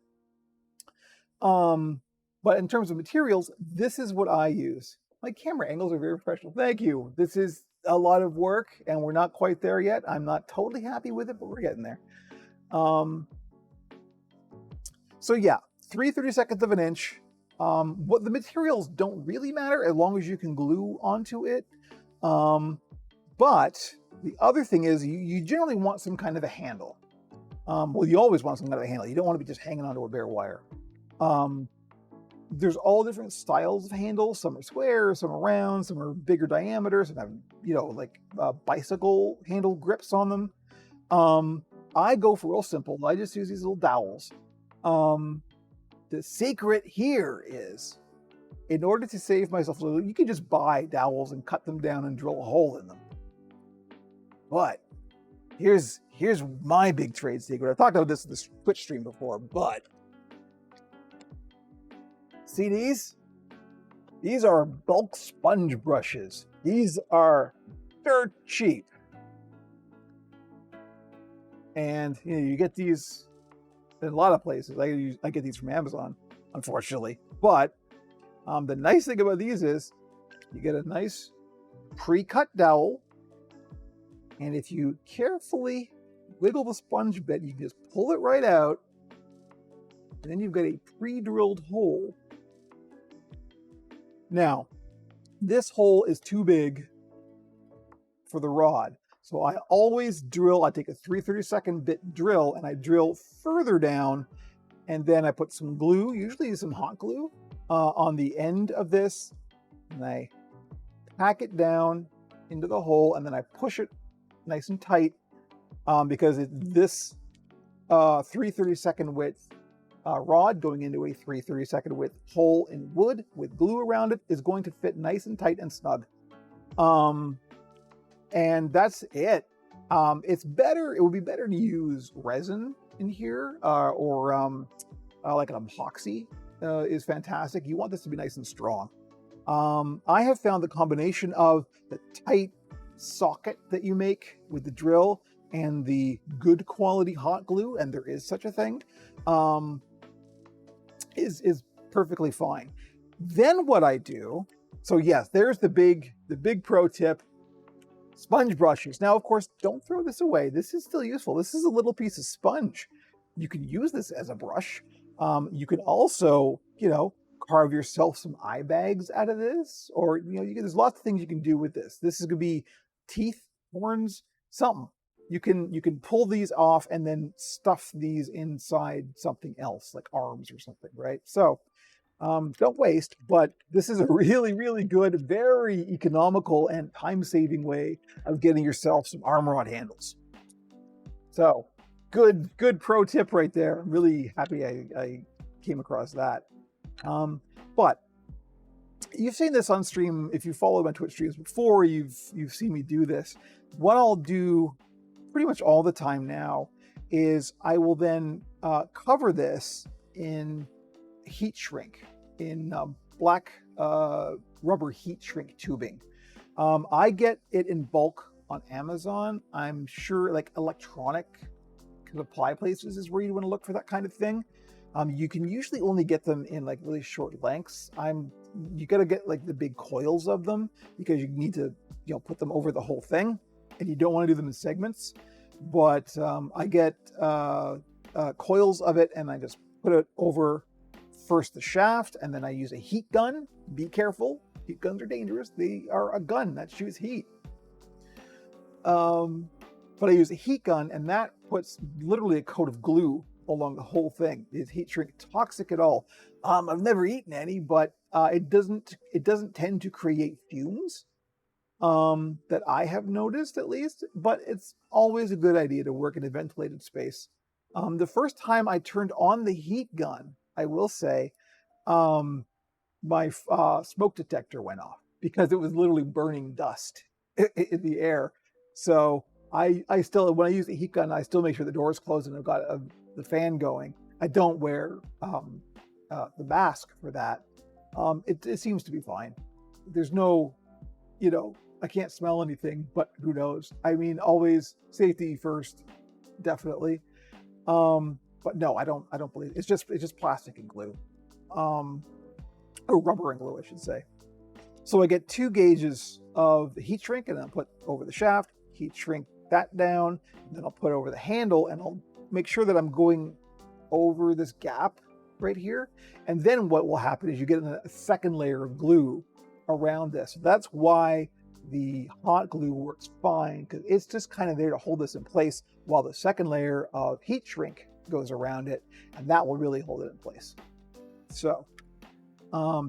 But in terms of materials, this is what I use. My camera angles are very professional. Thank you. This is a lot of work and we're not quite there yet. I'm not totally happy with it, but we're getting there. So yeah, 3/32 of an inch. What the materials don't really matter as long as you can glue onto it. But the other thing is you generally want some kind of a handle. Well, you always want some kind of a handle. You don't want to be just hanging onto a bare wire. There's all different styles of handles. Some are square, some are round, some are bigger diameter, some have, like bicycle handle grips on them. I go for real simple. I just use these little dowels. The secret here is, in order to save myself a little, you can just buy dowels and cut them down and drill a hole in them. But here's my big trade secret. I've talked about this in the Twitch stream before, but see these? These are bulk sponge brushes. These are dirt cheap. And you get these in a lot of places. I get these from Amazon, unfortunately. But the nice thing about these is you get a nice pre-cut dowel. And if you carefully wiggle the sponge bit, you can just pull it right out. And then you've got a pre-drilled hole. Now, this hole is too big for the rod. So I always drill, I take a 3/32 bit drill and I drill further down, and then I put some glue, usually some hot glue, on the end of this, and I pack it down into the hole, and then I push it nice and tight, because this 3/32 width rod going into a 3/32 width hole in wood with glue around it is going to fit nice and tight and snug. And that's it. It would be better to use resin in here, or like an epoxy is fantastic. You want this to be nice and strong. I have found the combination of the tight socket that you make with the drill and the good quality hot glue, and there is such a thing, is perfectly fine. Then what I do So yes, there's the big pro tip. Sponge brushes. Now, of course, don't throw this away. This is still useful. This is a little piece of sponge. You can use this as a brush. You can also, carve yourself some eye bags out of this, or there's lots of things you can do with this. This is gonna be teeth, horns, something. You can pull these off and then stuff these inside something else, like arms or something, right? So don't waste, but this is a really, really good, very economical and time-saving way of getting yourself some arm rod handles. So good pro tip right there. I'm really happy I came across that. But you've seen this on stream. If you followed my Twitch streams before, you've seen me do this. What I'll do pretty much all the time now is I will then cover this in heat shrink, in black rubber heat shrink tubing. I get it in bulk on Amazon. I'm sure like electronic supply places is where you want to look for that kind of thing. You can usually only get them in like really short lengths. You got to get like the big coils of them because you need to put them over the whole thing, and you don't want to do them in segments. But I get coils of it, and I just put it over first the shaft, and then I use a heat gun. Be careful, heat guns are dangerous. They are a gun that shoots heat. But I use a heat gun, and that puts literally a coat of glue along the whole thing. Is heat shrink toxic at all? I've never eaten any, but it doesn't tend to create fumes that I have noticed, at least. But it's always a good idea to work in a ventilated space. The first time I turned on the heat gun, I will say, my smoke detector went off because it was literally burning dust in the air. So I still, when I use the heat gun, I still make sure the door is closed and I've got the fan going. I don't wear the mask for that. It seems to be fine. There's no, I can't smell anything, but who knows? I mean, always safety first, definitely. But no, I don't believe it. It's just plastic and glue, or rubber and glue, I should say. So I get 2 gauges of the heat shrink, and then I'll put over the shaft, heat shrink that down, and then I'll put over the handle, and I'll make sure that I'm going over this gap right here. And then what will happen is you get a second layer of glue around this. That's why the hot glue works fine, because it's just kind of there to hold this in place while the second layer of heat shrink goes around it, and that will really hold it in place. So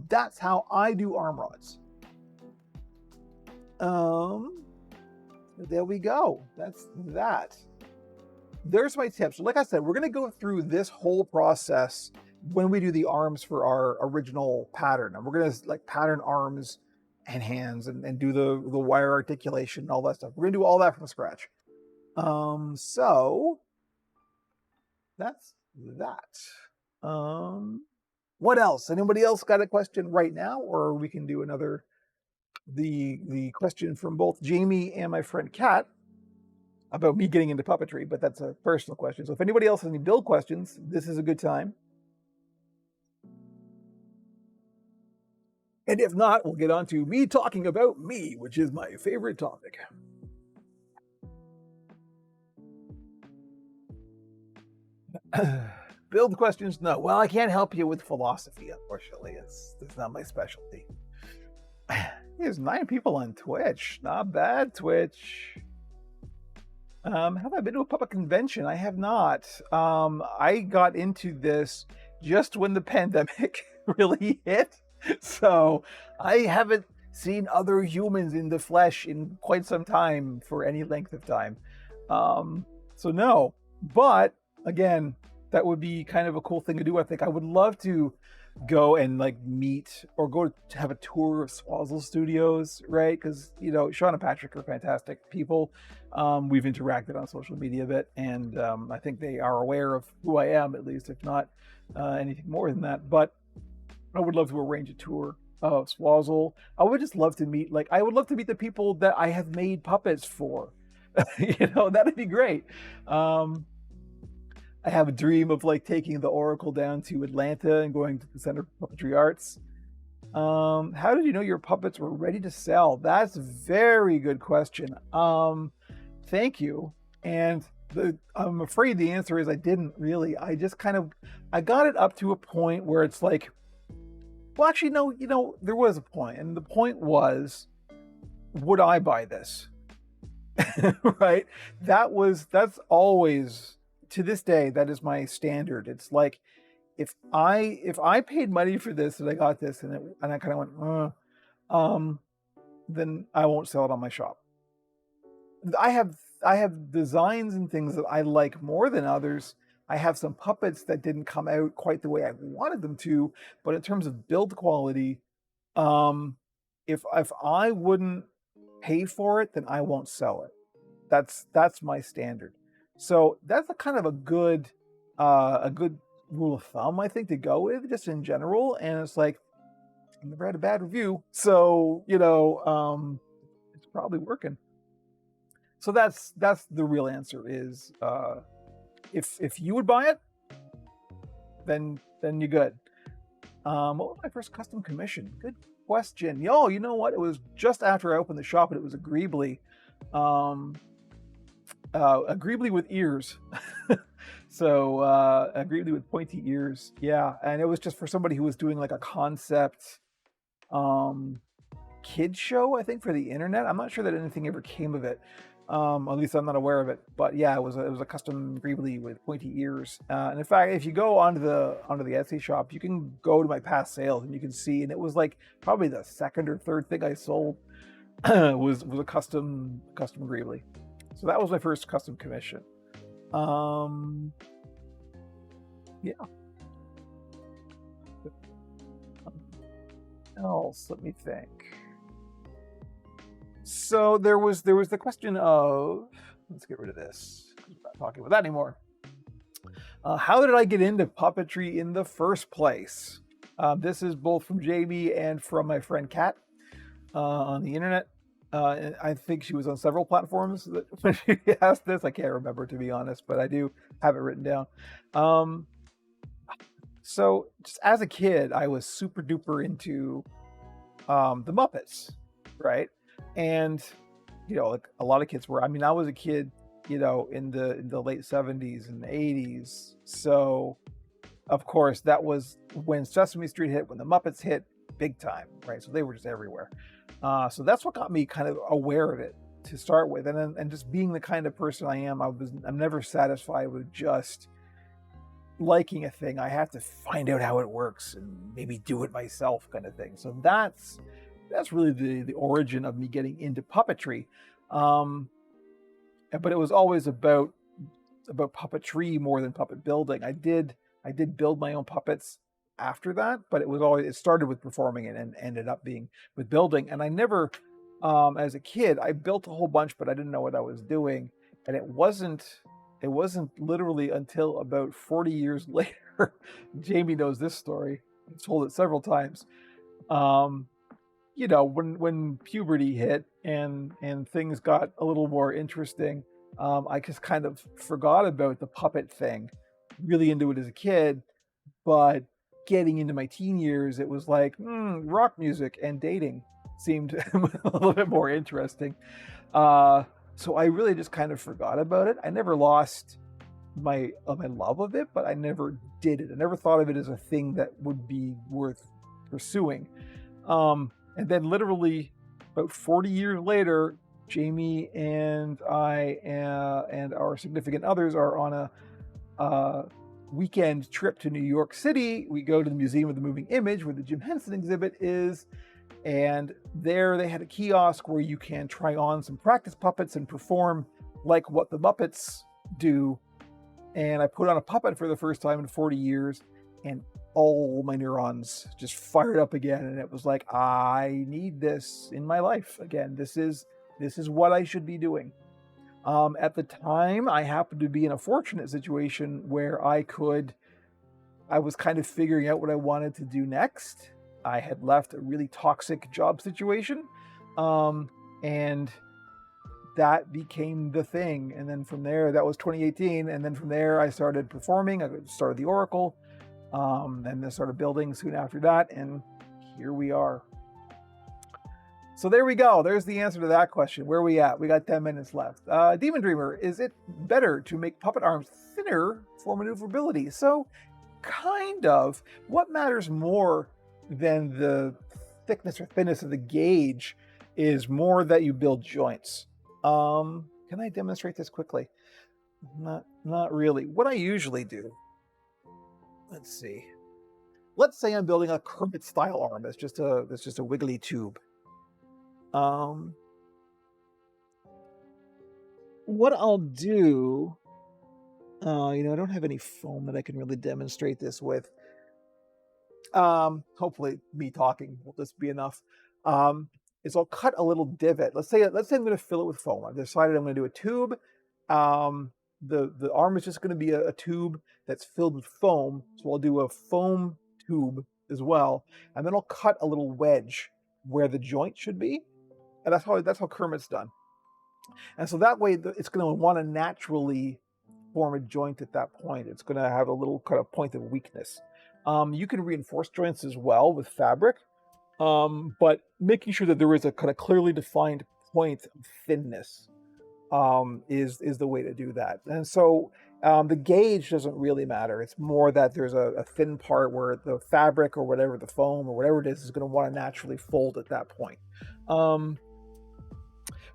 that's how I do arm rods. There we go. That's that. There's my tips. Like I said, we're going to go through this whole process when we do the arms for our original pattern. And we're going to like pattern arms and hands and do the wire articulation and all that stuff. We're going to do all that from scratch. So that's that. What else? Anybody else got a question right now? Or we can do another, the question from both Jamie and my friend Kat about me getting into puppetry, but that's a personal question. So if anybody else has any build questions, this is a good time. And if not, we'll get on to me talking about me, which is my favorite topic. Build questions? No. Well, I can't help you with philosophy, unfortunately. It's not my specialty. There's 9 people on Twitch. Not bad, Twitch. Have I been to a puppet convention? I have not. I got into this just when the pandemic really hit. So I haven't seen other humans in the flesh in quite some time for any length of time. So no, but again, that would be kind of a cool thing to do. I think I would love to go and like meet or go to have a tour of Swazzle Studios, right? Because Sean and Patrick are fantastic people. We've interacted on social media a bit, and I think they are aware of who I am, at least, if not anything more than that. But I would love to arrange a tour of Swazzle. I would just love to meet, I would love to meet the people that I have made puppets for. That'd be great. I have a dream of taking the Oracle down to Atlanta and going to the Center for Puppetry Arts. How did you know your puppets were ready to sell? That's a very good question. Thank you. And I'm afraid the answer is I didn't really. I just I got it up to a point where it's like, well, actually, no, there was a point, and the point was, would I buy this? Right? That's always, to this day, that is my standard. It's like, if I paid money for this and I got this and I kind of went, then I won't sell it on my shop. I have designs and things that I like more than others. I have some puppets that didn't come out quite the way I wanted them to, but in terms of build quality, if I wouldn't pay for it, then I won't sell it. That's my standard. So that's a kind of a good rule of thumb, I think, to go with just in general. And it's like, I never had a bad review, so it's probably working. So that's the real answer is, if you would buy it, then you're good. What was my first custom commission? Good question. Yo, you know what? It was just after I opened the shop, and it was a Greebly. A Greebly with ears. So a Greebly with pointy ears. Yeah, and it was just for somebody who was doing like a concept kid show, I think, for the internet. I'm not sure that anything ever came of it. At least I'm not aware of it. But yeah, it was a custom Greebly with pointy ears. And in fact, if you go onto the Etsy shop, you can go to my past sales and you can see. And it was like probably the second or third thing I sold was a custom Greebly. So that was my first custom commission. Yeah. Else, let me think. So there was the question of, let's get rid of this. I'm not talking about that anymore. How did I get into puppetry in the first place? This is both from Jamie and from my friend Kat on the internet. I think she was on several platforms when she asked this. I can't remember, to be honest, but I do have it written down. So just as a kid, I was super duper into the Muppets, right? And like a lot of kids were. I mean, I was a kid, in the late 70s and 80s. So of course that was when Sesame Street hit, when the Muppets hit big time, right? So they were just everywhere. So that's what got me kind of aware of it to start with, and just being the kind of person I am, I'm never satisfied with just liking a thing. I have to find out how it works and maybe do it myself, kind of thing. So that's really the origin of me getting into puppetry. But it was always about puppetry more than puppet building. I did build my own puppets after that, but it started with performing it and ended up being with building. And I never, as a kid, I built a whole bunch, but I didn't know what I was doing. And it wasn't literally until about 40 years later, Jamie knows this story, I've told it several times, when puberty hit and things got a little more interesting, I just kind of forgot about the puppet thing, really into it as a kid, but getting into my teen years, it was like, rock music and dating seemed a little bit more interesting. So I really just kind of forgot about it. I never lost my love of it, but I never did it. I never thought of it as a thing that would be worth pursuing. And then literally about 40 years later, Jamie and I and our significant others are on a weekend trip to New York City. We go to the Museum of the Moving Image, where the Jim Henson exhibit is, and there they had a kiosk where you can try on some practice puppets and perform like what the Muppets do. And I put on a puppet for the first time in 40 years, and all my neurons just fired up again, and it was like, I need this in my life again. This is what I should be doing. At the time, I happened to be in a fortunate situation where I was kind of figuring out what I wanted to do next. I had left a really toxic job situation, and that became the thing. And then from there, that was 2018. And then from there, I started performing. I started the Oracle, and then started building soon after that. And here we are. So there we go. There's the answer to that question. Where are we at? We got 10 minutes left. Demon Dreamer, is it better to make puppet arms thinner for maneuverability? So, kind of. What matters more than the thickness or thinness of the gauge is more that you build joints. Can I demonstrate this quickly? Not really. What I usually do, let's see. Let's say I'm building a Kermit style arm. That's just a wiggly tube. What I'll do, I don't have any foam that I can really demonstrate this with. Hopefully me talking will just be enough. Is I'll cut a little divot. Let's say I'm going to fill it with foam. I've decided I'm going to do a tube. The arm is just going to be a tube that's filled with foam. So I'll do a foam tube as well, and then I'll cut a little wedge where the joint should be. And that's how Kermit's done. And so that way, it's going to want to naturally form a joint at that point. It's going to have a little kind of point of weakness. You can reinforce joints as well with fabric, but making sure that there is a kind of clearly defined point of thinness is the way to do that. And so the gauge doesn't really matter. It's more that there's a thin part where the fabric or whatever, the foam or whatever it is going to want to naturally fold at that point.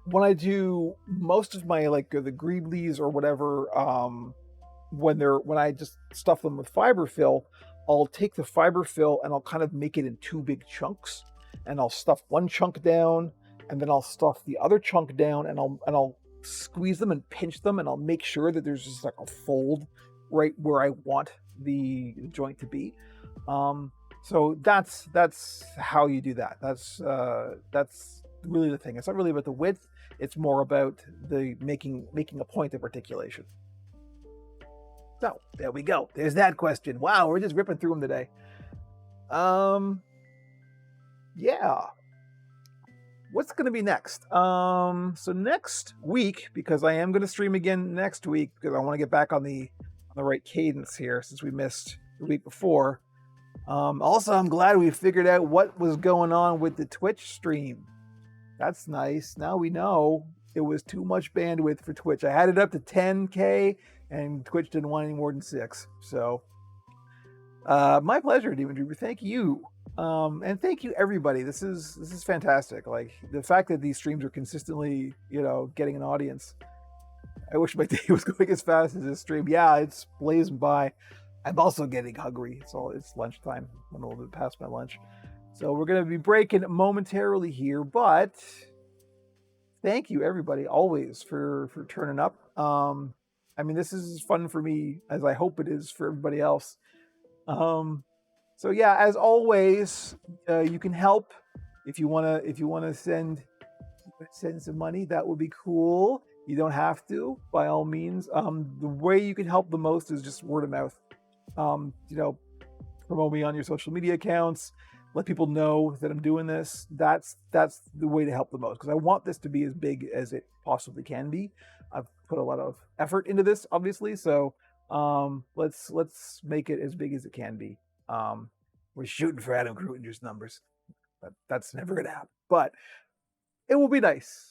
When I do most of my the greeblies or whatever, when I just stuff them with fiber fill, I'll take the fiber fill and I'll kind of make it in two big chunks, and I'll stuff one chunk down, and then I'll stuff the other chunk down, and I'll squeeze them and pinch them, and I'll make sure that there's just like a fold right where I want the joint to be. So that's how you do that. That's really the thing. It's not really about the width. It's more about the making a point of articulation. So there we go. There's that question. Wow, we're just ripping through them today. Yeah. What's going to be next? So next week, because I am going to stream again next week, because I want to get back on the right cadence here since we missed the week before. Also, I'm glad we figured out what was going on with the Twitch stream. That's nice. Now we know it was too much bandwidth for Twitch. I had it up to 10K, and Twitch didn't want any more than 6. So, my pleasure, Demon Dreamer. Thank you. And thank you, everybody. This is fantastic. Like, the fact that these streams are consistently, getting an audience. I wish my day was going as fast as this stream. Yeah, it's blazing by. I'm also getting hungry. It's lunchtime. I'm a little bit past my lunch. So we're going to be breaking momentarily here, but thank you, everybody, always for turning up. I mean, this is as fun for me as I hope it is for everybody else. So yeah, as always, you can help if you wanna send some money. That would be cool. You don't have to, by all means. The way you can help the most is just word of mouth. Promote me on your social media accounts. Let people know that I'm doing this. That's the way to help the most, because I want this to be as big as it possibly can be. I've put a lot of effort into this, obviously. So let's make it as big as it can be. We're shooting for Adam Grutinger's numbers. That's never gonna happen, but it will be nice.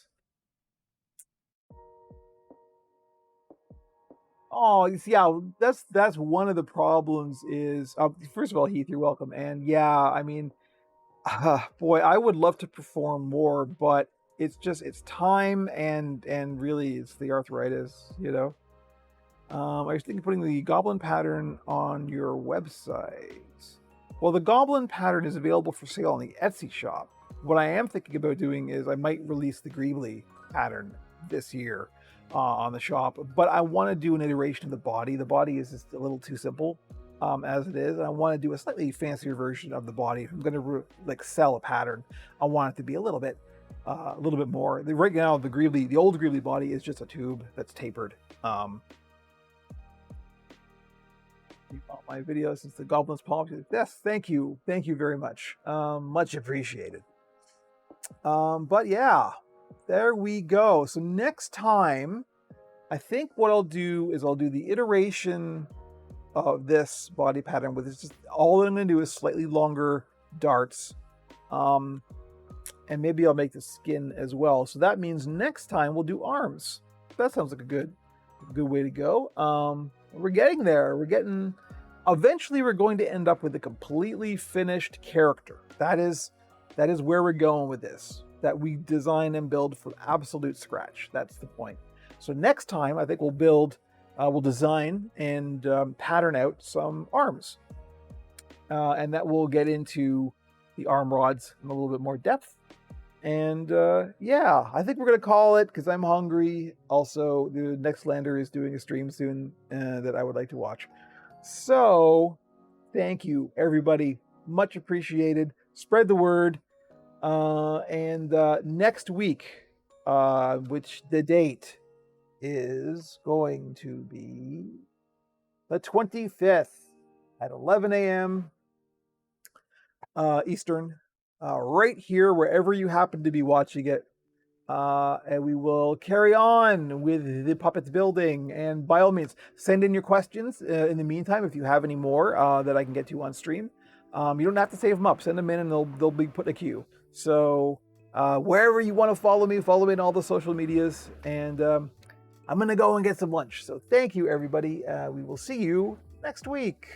Oh, yeah, that's one of the problems is, first of all, Heath, you're welcome. And yeah, I mean, boy, I would love to perform more, but it's time and really it's the arthritis, I was thinking of putting the goblin pattern on your website. Well, the goblin pattern is available for sale on the Etsy shop. What I am thinking about doing is I might release the Greebly pattern this year on the shop, but I want to do an iteration of the body. The body is just a little too simple as it is, and I want to do a slightly fancier version of the body. If I'm going to sell a pattern, I want it to be a little bit more. Right now, the old Greebly body is just a tube that's tapered. You bought my video since the goblins popped. Yes, thank you very much. Much appreciated. But yeah, there we go. So next time, I think what I'll do is I'll do the iteration of this body pattern with just all I'm going to do is slightly longer darts And maybe I'll make the skin as well. So that means next time we'll do arms. That sounds like a good way to go. We're getting there. Eventually we're going to end up with a completely finished character. That is where we're going with this. That we design and build from absolute scratch. That's the point. So next time I think we'll design and pattern out some arms. And that will get into the arm rods in a little bit more depth. And yeah, I think we're going to call it because I'm hungry. Also, the next lander is doing a stream soon that I would like to watch. So thank you, everybody. Much appreciated. Spread the word. And next week, which the date is going to be the 25th at 11 a.m. Eastern, right here, wherever you happen to be watching it. And we will carry on with the puppets building. And by all means, send in your questions in the meantime if you have any more that I can get to on stream. You don't have to save them up. Send them in and they'll be put in a queue. So wherever you want to follow me in all the social medias. And I'm going to go and get some lunch. So thank you, everybody. We will see you next week.